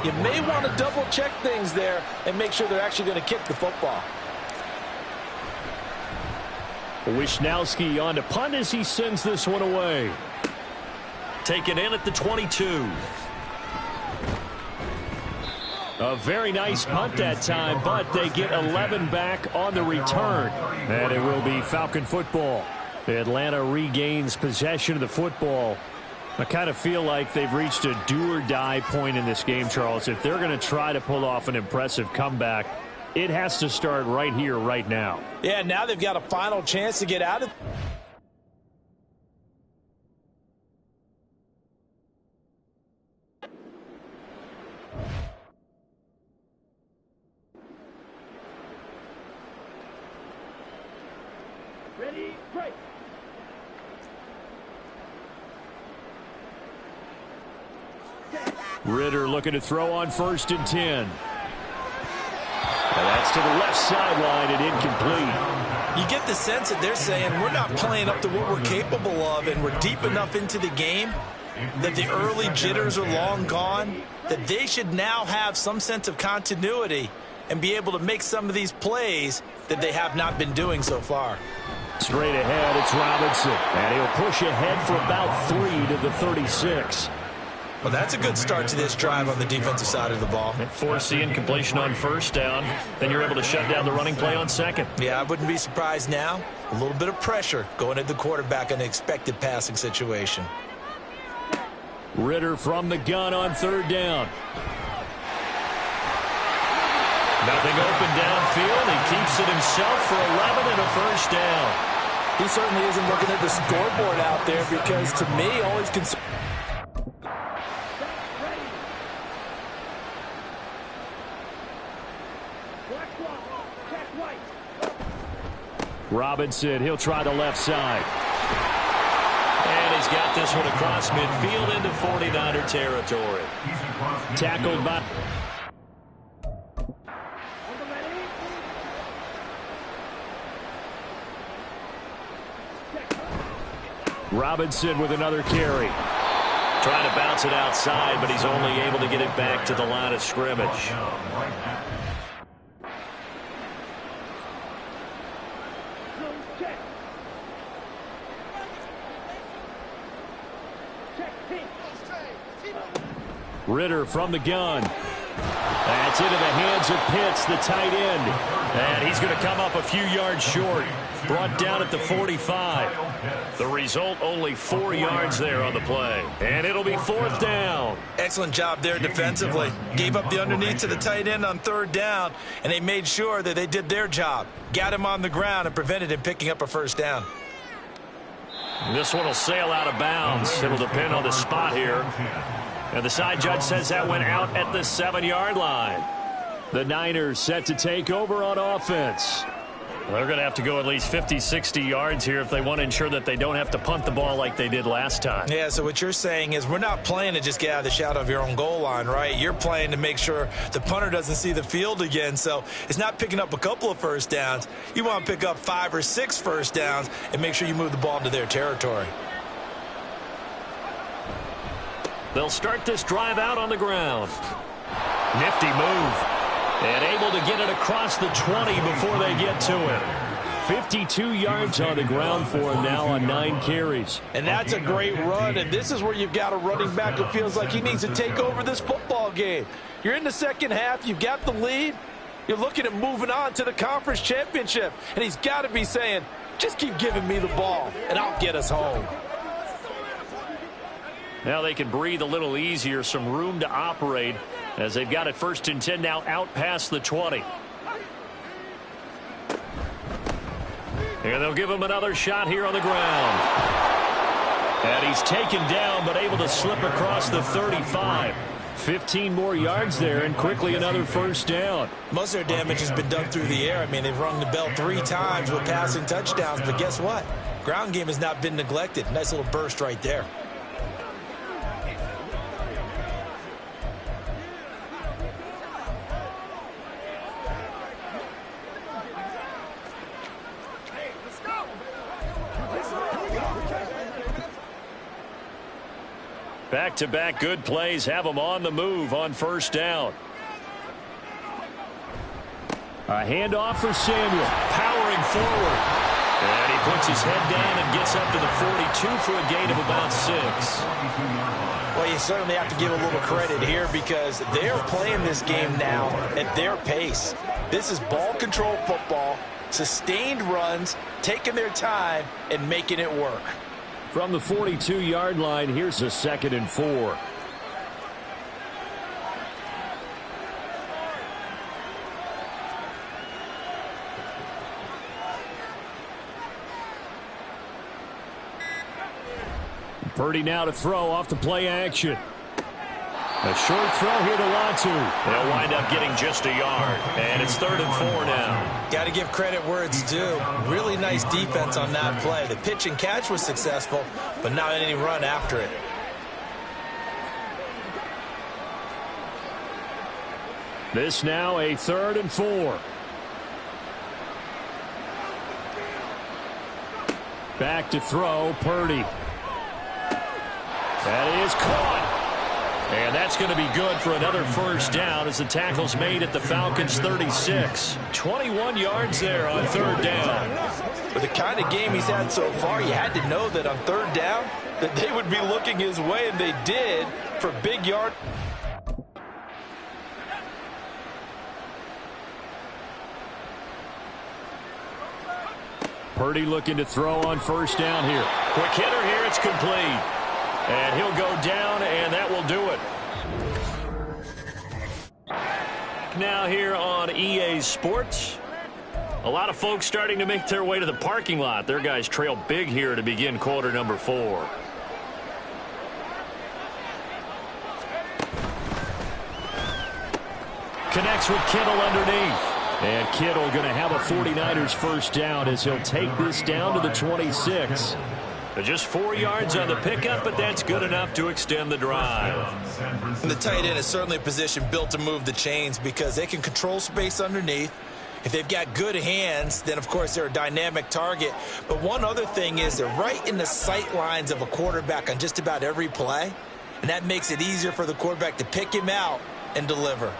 you may want to double-check things there and make sure they're actually going to kick the football. Wisnowski on to punt as he sends this one away. Taken in at the 22. A very nice punt that time, but they get 11 back on the return. And it will be Falcon football. Atlanta regains possession of the football I kind of feel like they've reached a do-or-die point in this game, Charles. If they're going to try to pull off an impressive comeback, it has to start right here, right now. Yeah, now they've got a final chance to get out of. Ready, break. Ritter looking to throw on 1st and 10. And that's to the left sideline and incomplete. You get the sense that they're saying we're not playing up to what we're capable of, and we're deep enough into the game that the early jitters are long gone, that they should now have some sense of continuity and be able to make some of these plays that they have not been doing so far. Straight ahead, it's Robinson, and he'll push ahead for about 3 to the 36. Well, that's a good start to this drive on the defensive side of the ball. Force the incompletion on 1st down. Then you're able to shut down the running play on 2nd. Yeah, I wouldn't be surprised now. A little bit of pressure going at the quarterback in an expected passing situation. Ritter from the gun on 3rd down. Nothing open downfield. He keeps it himself for 11 and a 1st down. He certainly isn't looking at the scoreboard out there because, to me, all he's concerned. Robinson, he'll try the left side. And he's got this one across midfield into 49er territory. Tackled by... Robinson with another carry. Trying to bounce it outside, but he's only able to get it back to the line of scrimmage. Ritter from the gun. That's into the hands of Pitts, the tight end. And he's going to come up a few yards short. Brought down at the 45. The result, only 4 yards there on the play. And it'll be 4th down. Excellent job there defensively. Gave up the underneath to the tight end on 3rd down, and they made sure that they did their job. Got him on the ground and prevented him picking up a 1st down. This one will sail out of bounds. It'll depend on the spot here. And the side judge says that went out at the 7-yard line. The Niners set to take over on offense. They're going to have to go at least 50, 60 yards here if they want to ensure that they don't have to punt the ball like they did last time. Yeah, so what you're saying is we're not playing to just get out of the shadow of your own goal line, right? You're playing to make sure the punter doesn't see the field again. So it's not picking up a couple of 1st downs. You want to pick up 5 or 6 1st downs and make sure you move the ball into their territory. They'll start this drive out on the ground. Nifty move. And able to get it across the 20 before they get to it. 52 yards on the ground for him now on 9 carries. And that's a great run, and this is where you've got a running back who feels like he needs to take over this football game. You're in the 2nd half, you've got the lead, you're looking at moving on to the conference championship, and he's got to be saying, just keep giving me the ball, and I'll get us home. Now they can breathe a little easier, some room to operate as they've got it 1st and 10 now out past the 20. And they'll give him another shot here on the ground. And he's taken down but able to slip across the 35. 15 more yards there and quickly another 1st down. Most of their damage has been done through the air. I mean, they've rung the bell 3 times with passing touchdowns, but guess what? Ground game has not been neglected. Nice little burst right there. Back-to-back good plays have them on the move on 1st down. A handoff for Samuel, powering forward. And he puts his head down and gets up to the 42 for a gain of about 6. Well, you certainly have to give a little credit here because they're playing this game now at their pace. This is ball control football, sustained runs, taking their time, and making it work. From the 42-yard line, here's a 2nd and 4. Purdy now to throw off the play action. A short throw here to Latu. They'll wind up getting just a yard. And it's 3rd and 4 now. Got to give credit where it's due. Really nice defense on that play. The pitch and catch was successful, but not any run after it. This now a 3rd and 4. Back to throw, Purdy. That is caught. And that's going to be good for another first down as the tackle's made at the Falcons' 36. 21 yards there on 3rd down. With the kind of game he's had so far, you had to know that on 3rd down that they would be looking his way, and they did for big yard. Purdy looking to throw on 1st down here. Quick hitter here, it's complete. And he'll go down, and that will do it. Now here on EA Sports. A lot of folks starting to make their way to the parking lot. Their guys trail big here to begin quarter number 4. Connects with Kittle underneath. And Kittle going to have a 49ers first down as he'll take this down to the 26. Just 4 yards on the pickup, but that's good enough to extend the drive. And the tight end is certainly a position built to move the chains because they can control space underneath. If they've got good hands, then, of course, they're a dynamic target. But one other thing is they're right in the sight lines of a quarterback on just about every play, and that makes it easier for the quarterback to pick him out and deliver.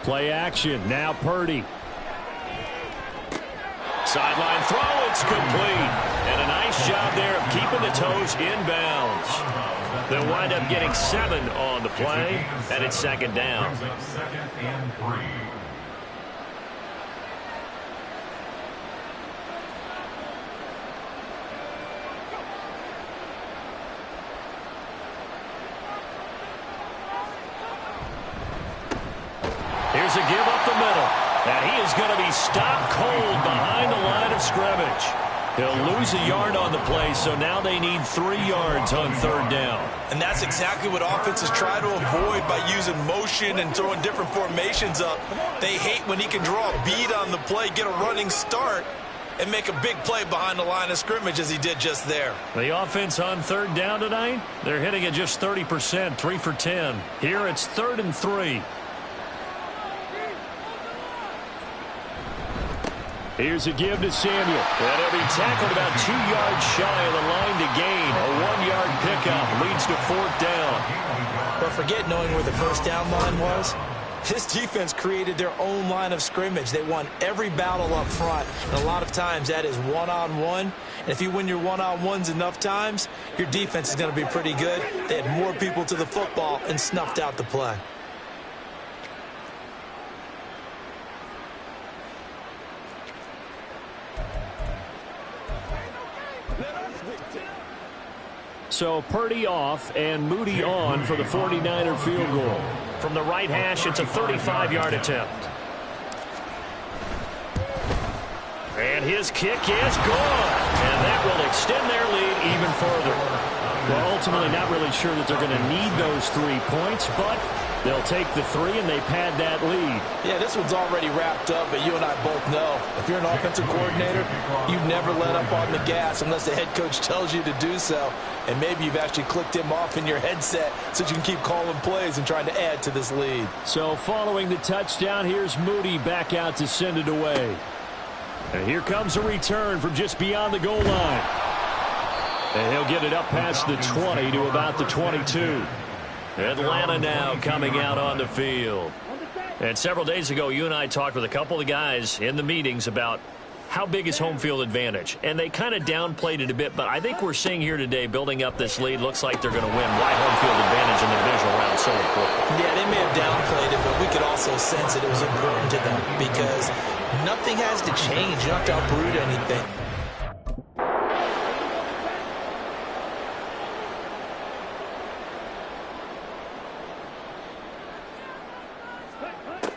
Play action. Now Purdy. Sideline throw, it's complete. And a nice job there of keeping the toes inbounds. They'll wind up getting 7 on the play, and it's 2nd down. 2nd and 3. Here's a give up the middle. And he is going to be stopped cold behind the line of scrimmage. He'll lose a yard on the play, so now they need 3 yards on 3rd down. And that's exactly what offenses try to avoid by using motion and throwing different formations up. They hate when he can draw a bead on the play, get a running start, and make a big play behind the line of scrimmage as he did just there. The offense on 3rd down tonight, they're hitting at just 30%, 3 for 10. Here it's 3rd and 3. Here's a give to Samuel. And he'll be tackled about 2 yards shy of the line to gain. A 1-yard pickup leads to 4th down. But forget knowing where the first down line was. This defense created their own line of scrimmage. They won every battle up front. And a lot of times that is one-on-one. And if you win your one-on-ones enough times, your defense is going to be pretty good. They had more people to the football and snuffed out the play. So Purdy off and Moody on for the 49er field goal. From the right hash, it's a 35-yard attempt. And his kick is good. And that will extend their lead even further. Well, ultimately not really sure that they're going to need those 3 points, but they'll take the 3 and they pad that lead. Yeah, this one's already wrapped up, but you and I both know if you're an offensive coordinator, you never let up on the gas unless the head coach tells you to do so. And maybe you've actually clicked him off in your headset so you can keep calling plays and trying to add to this lead. So following the touchdown, here's Moody back out to send it away. And here comes a return from just beyond the goal line. And he'll get it up past the 20 to about the 22. Atlanta now coming out on the field. And several days ago, you and I talked with a couple of guys in the meetings about how big is home field advantage. And they kind of downplayed it a bit, but I think we're seeing here today, building up this lead, looks like they're going to win. Why home field advantage in the divisional round so important? Yeah, they may have downplayed it, but we could also sense that it was important to them because nothing has to change. You don't have to uproot anything.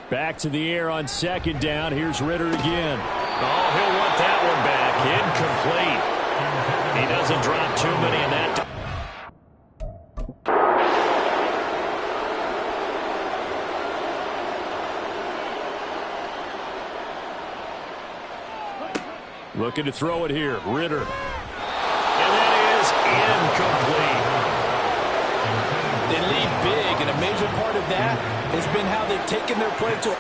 Back to the air on second down. Here's Ritter again. Oh, he'll want that one back. Incomplete. He doesn't drop too many in that. Looking to throw it here. Ritter. And that is incomplete. They lead big, and a major part of that has been how they've taken their play to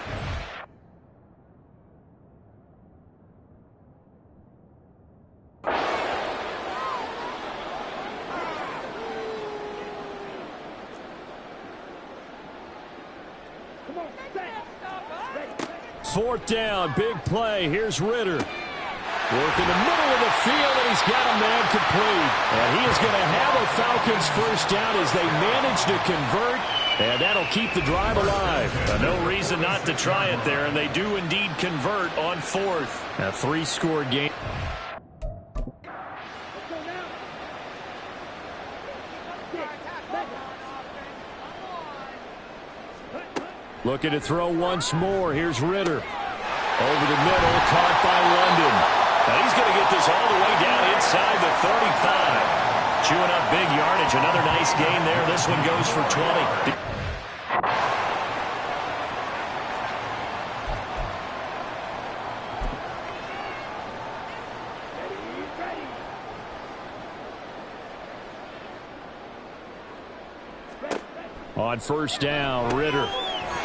fourth down, big play. Here's Ritter. Work in the middle of the field, and he's got a man complete. And he is going to have a Falcons first down as they manage to convert, and that'll keep the drive alive. No reason not to try it there, and they do indeed convert on fourth. A three-score game. Looking to throw once more. Here's Ritter. Over the middle, caught by London. Now he's going to get this all the way down inside the 35. Chewing up big yardage. Another nice gain there. This one goes for 20. On first down, Ritter.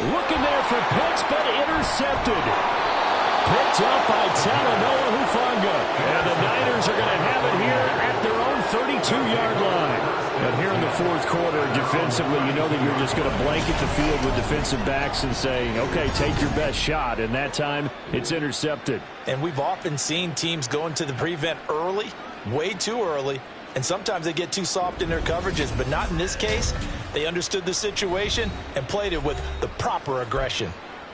Looking there for Pitts, but intercepted. Picked up by Talanoa Hufanga. And the Niners are going to have it here at their own 32-yard line. And here in the fourth quarter, defensively, you know that you're just going to blanket the field with defensive backs and say, okay, take your best shot. And that time, it's intercepted. And we've often seen teams go into the prevent early, way too early, and sometimes they get too soft in their coverages, but not in this case. They understood the situation and played it with the proper aggression.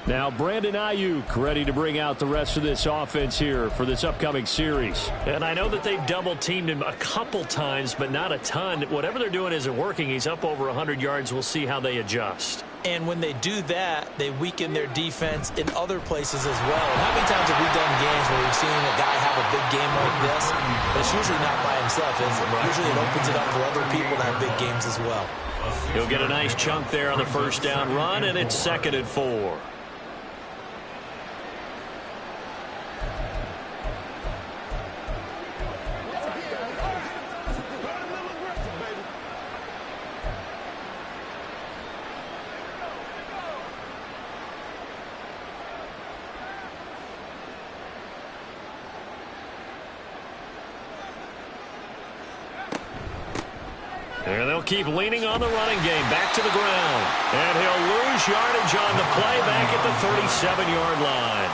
Now Brandon Ayuk ready to bring out the rest of this offense here for this upcoming series. And I know that they've double-teamed him a couple times, but not a ton. Whatever they're doing isn't working. He's up over 100 yards. We'll see how they adjust. And when they do that, they weaken their defense in other places as well. And how many times have we done games where we've seen a guy have a big game like this? But it's usually not by himself, is it? Usually it opens it up for other people to have big games as well. He'll get a nice chunk there on the first down run, and it's 2nd and 4. And they'll keep leaning on the running game. Back to the ground. And he'll lose yardage on the play back at the 37-yard line.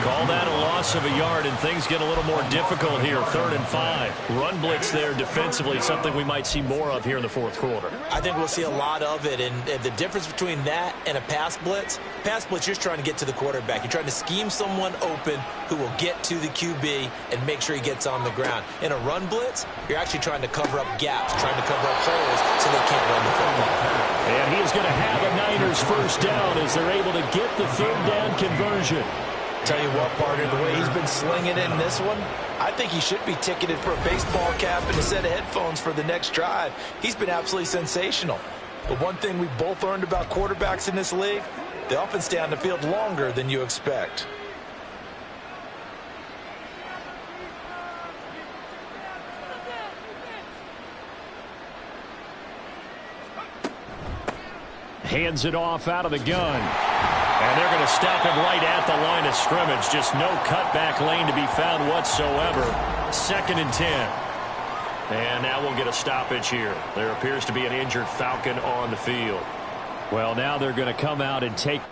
Call that a loss of a yard, and things get a little more difficult here. 3rd and 5. Run blitz there defensively, something we might see more of here in the fourth quarter. I think we'll see a lot of it, and the difference between that and a pass blitz, you're just trying to get to the quarterback. You're trying to scheme someone open who will get to the QB and make sure he gets on the ground. In a run blitz, you're actually trying to cover up gaps, trying to cover up holes so they can't run the football. And he is going to have a Niners first down as they're able to get the 3rd down conversion. Tell you what, partner, the way he's been slinging in this one, I think he should be ticketed for a baseball cap and a set of headphones for the next drive. He's been absolutely sensational. But one thing we both learned about quarterbacks in this league, they often stay on the field longer than you expect. Hands it off out of the gun. And they're going to stop him right at the line of scrimmage. Just no cutback lane to be found whatsoever. 2nd and 10. And now we'll get a stoppage here. There appears to be an injured Falcon on the field. Well, now they're going to come out and take...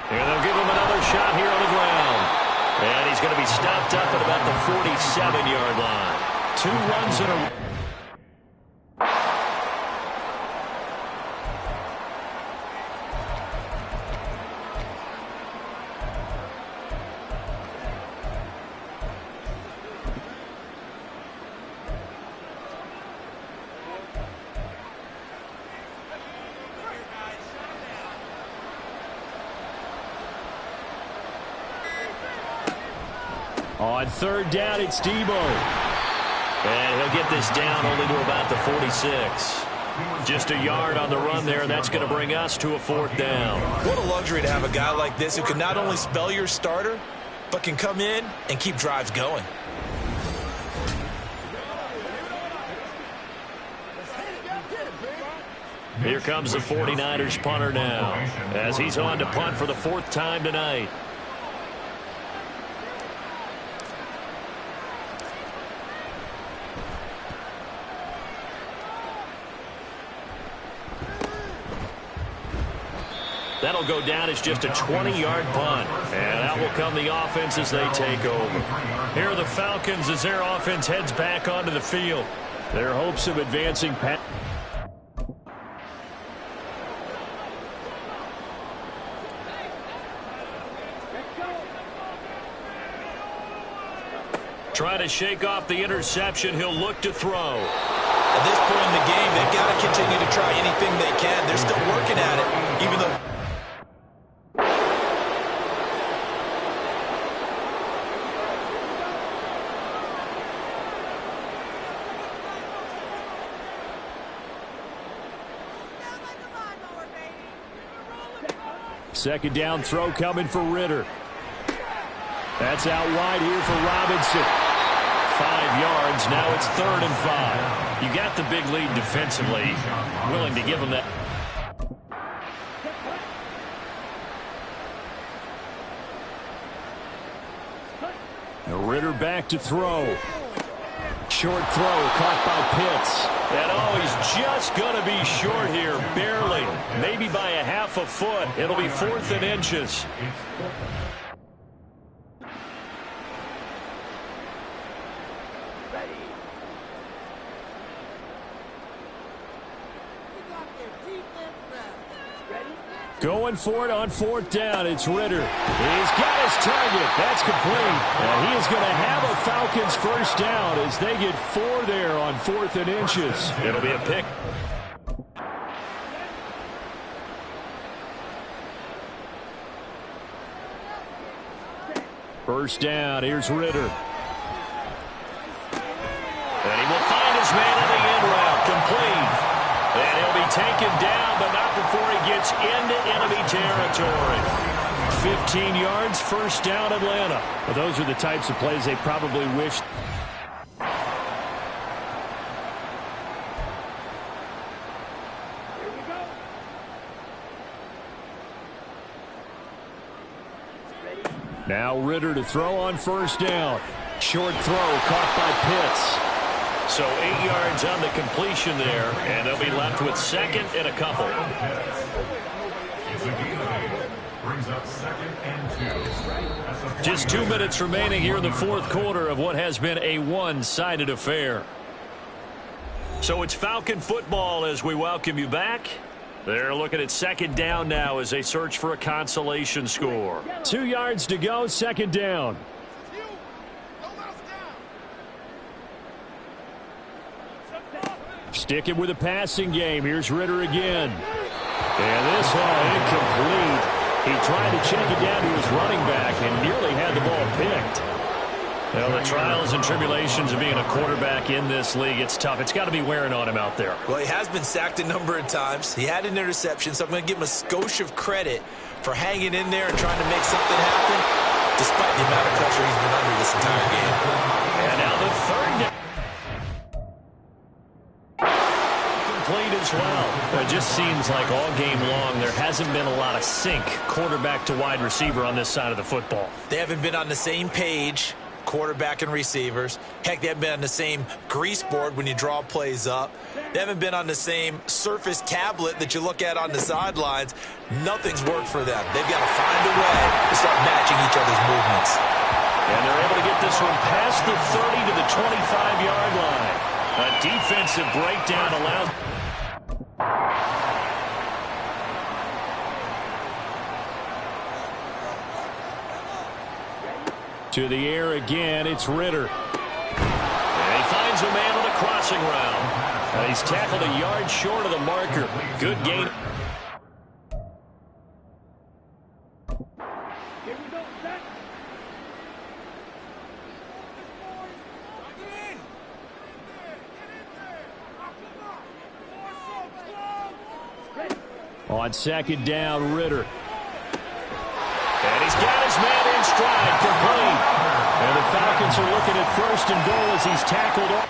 And they'll give him another shot here on the ground. And he's going to be stopped up at about the 47-yard line. 2 runs in a row. On third down, it's Debo. And he'll get this down only to about the 46. Just a yard on the run there, and that's going to bring us to a fourth down. What a luxury to have a guy like this who can not only spell your starter, but can come in and keep drives going. Here comes the 49ers punter now, as he's on to punt for the fourth time tonight. That'll go down as just a 20-yard punt. And out will come the offense as they take over. Here are the Falcons as their offense heads back onto the field. Their hopes of advancing past. Trying to shake off the interception. He'll look to throw. At this point in the game, they've got to continue to try anything they can. They're still working at it, even though... Second down throw coming for Ritter. That's out wide here for Robinson. 5 yards. Now it's 3rd and 5. You got the big lead defensively. Willing to give him that. Ritter back to throw. Short throw caught by Pitts. And he's just going to be short here, barely. Maybe by a half a foot. It'll be 4th and inches. Going for it on 4th down. It's Ritter. He's got his target. That's complete. And he is going to have a Falcons first down as they get 4 there on 4th and inches. It'll be a pick. First down. Here's Ritter. And he will find his man in the end route. Complete. And he'll be taken down, but not before he gets into enemy territory. 15 yards, first down, Atlanta. Well, those are the types of plays they probably wished. Now Ritter to throw on first down. Short throw caught by Pitts. So 8 yards on the completion there, and they'll be left with 2nd and a couple. Just 2 minutes remaining here in the 4th quarter of what has been a one-sided affair. So it's Falcon football as we welcome you back. They're looking at 2nd down now as they search for a consolation score. 2 yards to go, 2nd down. Sticking with the passing game. Here's Ritter again. And this one incomplete. He tried to check it down to his running back and nearly had the ball picked. Well, the trials and tribulations of being a quarterback in this league, it's tough. It's got to be wearing on him out there. Well, he has been sacked a number of times. He had an interception, so I'm going to give him a skosh of credit for hanging in there and trying to make something happen, despite the amount of pressure he's been under this entire game. And now the 3rd down. Complete as well. It just seems like all game long there hasn't been a lot of sync quarterback to wide receiver on this side of the football. They haven't been on the same page, quarterback and receivers. Heck, they haven't been on the same grease board when you draw plays up. They haven't been on the same Surface tablet that you look at on the sidelines. Nothing's worked for them. They've got to find a way to start matching each other's movements. And they're able to get this one past the 30 to the 25-yard line. A defensive breakdown allows... To the air again, it's Ritter. And he finds a man on the crossing route. He's tackled a yard short of the marker. Good gain. On second down, Ritter. And he's got his man in stride, complete. And the Falcons are looking at first and goal as he's tackled up.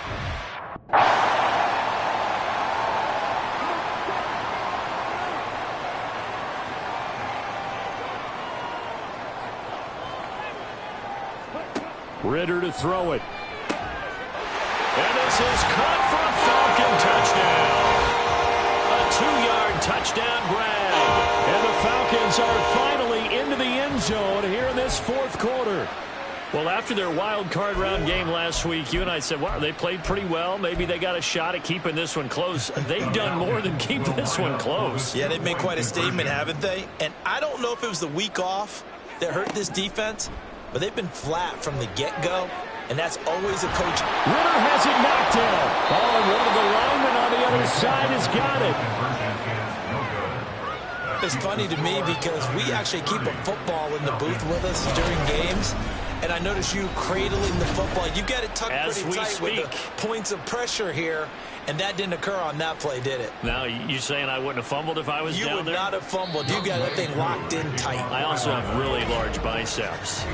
Ritter to throw it. And this is caught for a Falcon touchdown. A 2-yard touchdown grab. And the Falcons are finally into the end zone here in this fourth quarter. Well, after their wild card round game last week, you and I said, wow, they played pretty well. Maybe they got a shot at keeping this one close. They've done more than keep this one close. Yeah, they've made quite a statement, haven't they? And I don't know if it was the week off that hurt this defense, but they've been flat from the get-go, and that's always a coach. Ritter has it knocked down. Oh, and one of the linemen on the other side has got it. It's funny to me because we actually keep a football in the booth with us during games, and I notice you cradling the football. You got it tucked pretty tight with the points of pressure here, and that didn't occur on that play, did it? Now, you saying I wouldn't have fumbled if I was down there? You would not have fumbled. You got that thing locked in tight. I also have really large biceps.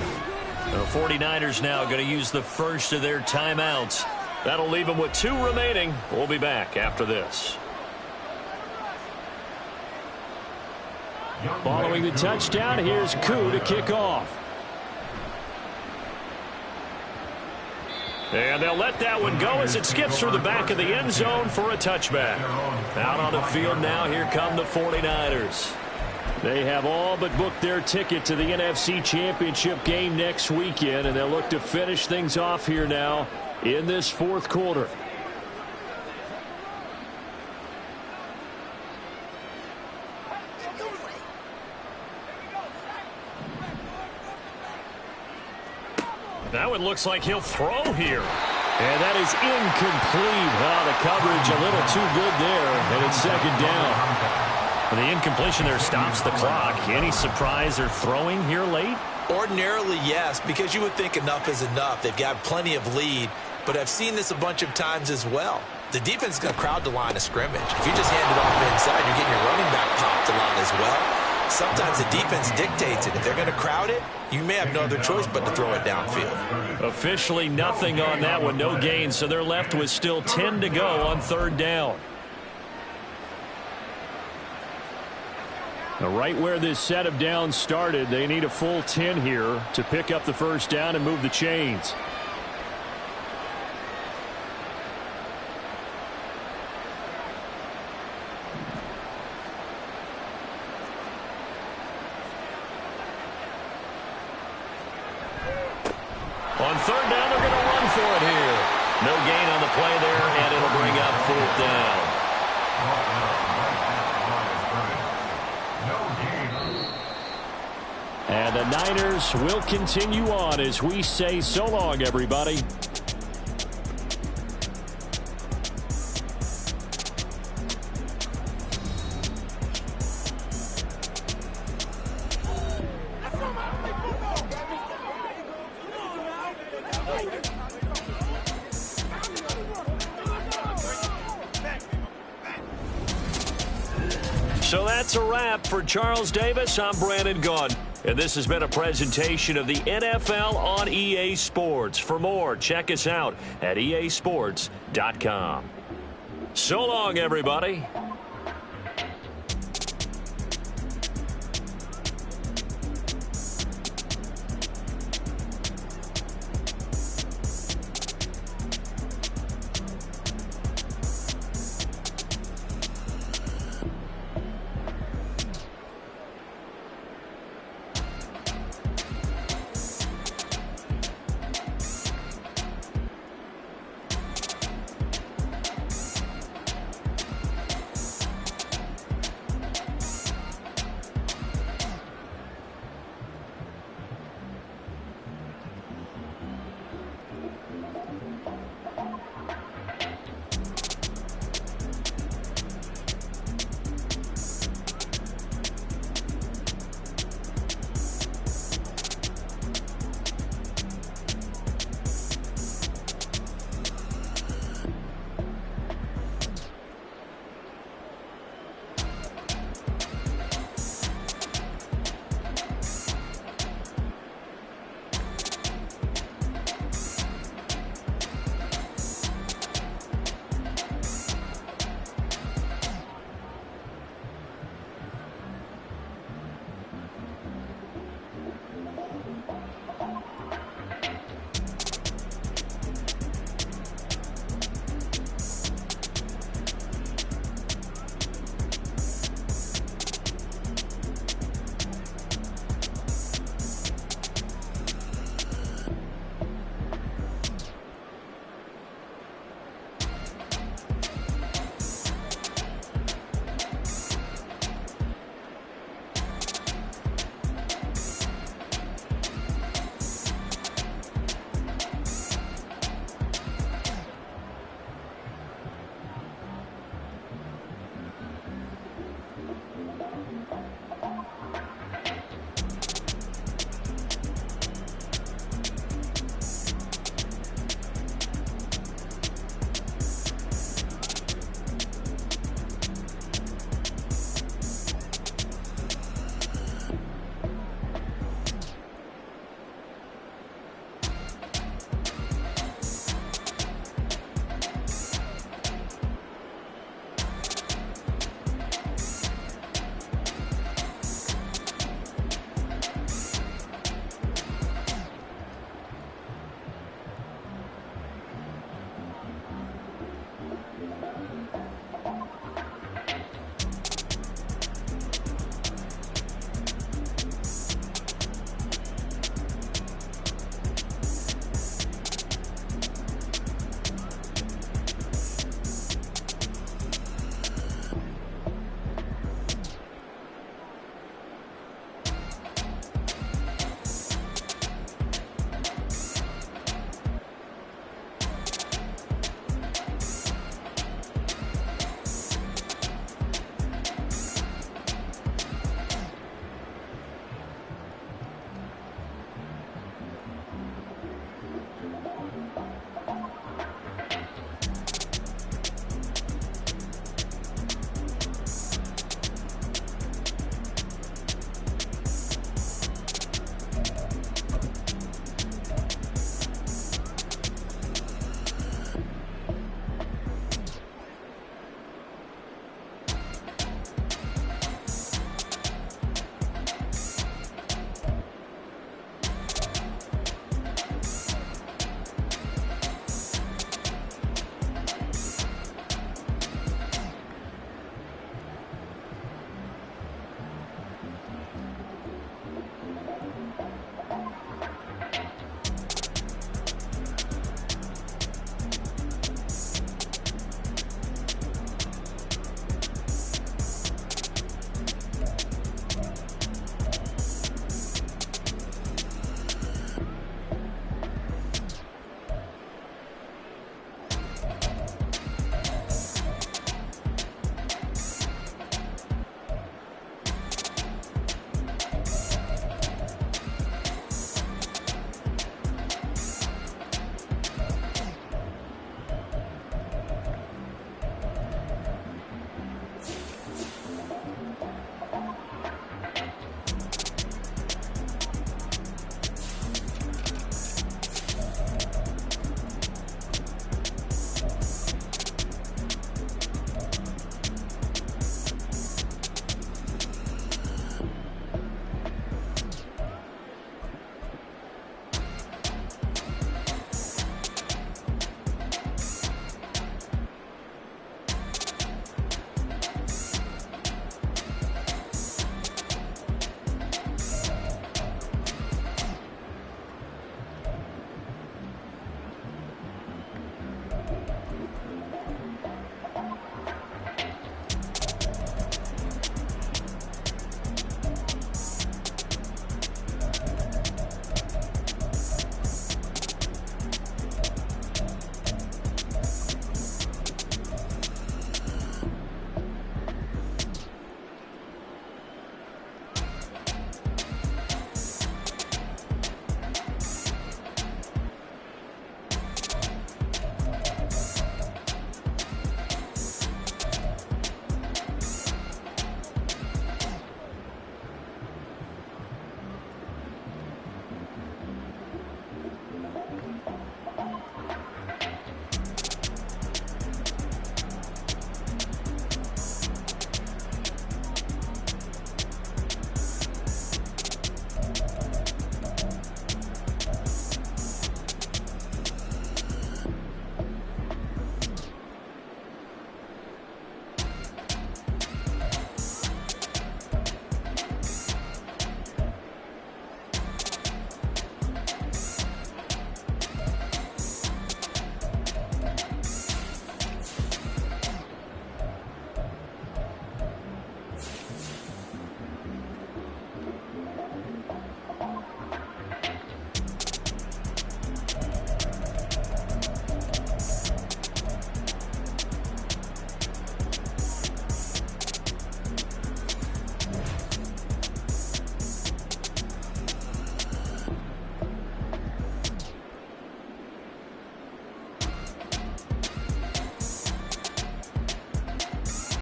The 49ers now going to use the first of their timeouts. That'll leave them with 2 remaining. We'll be back after this. Following the touchdown, here's Koo to kick off. And they'll let that one go as it skips through the back of the end zone for a touchback. Out on the field now, here come the 49ers. They have all but booked their ticket to the NFC Championship game next weekend, and they'll look to finish things off here now in this fourth quarter. That one looks like he'll throw here. And that is incomplete. Oh, the coverage a little too good there, and it's second down. The incompletion there stops the clock. Any surprise they're throwing here late? Ordinarily, yes, because you would think enough is enough. They've got plenty of lead, but I've seen this a bunch of times as well. The defense is going to crowd the line of scrimmage. If you just hand it off inside, you're getting your running back popped a lot as well. Sometimes the defense dictates it. If they're going to crowd it, you may have no other choice but to throw it downfield. Officially nothing on that one, no gain, so they're left with still 10 to go on third down. Now, right where this set of downs started, they need a full 10 here to pick up the first down and move the chains. On third down, they're going to run for it here. No gain on the play there, and it'll bring up fourth down. And the Niners will continue on as we say so long, everybody. So that's a wrap for Charles Davis. I'm Brandon Gunn. And this has been a presentation of the NFL on EA Sports. For more, check us out at easports.com. So long, everybody.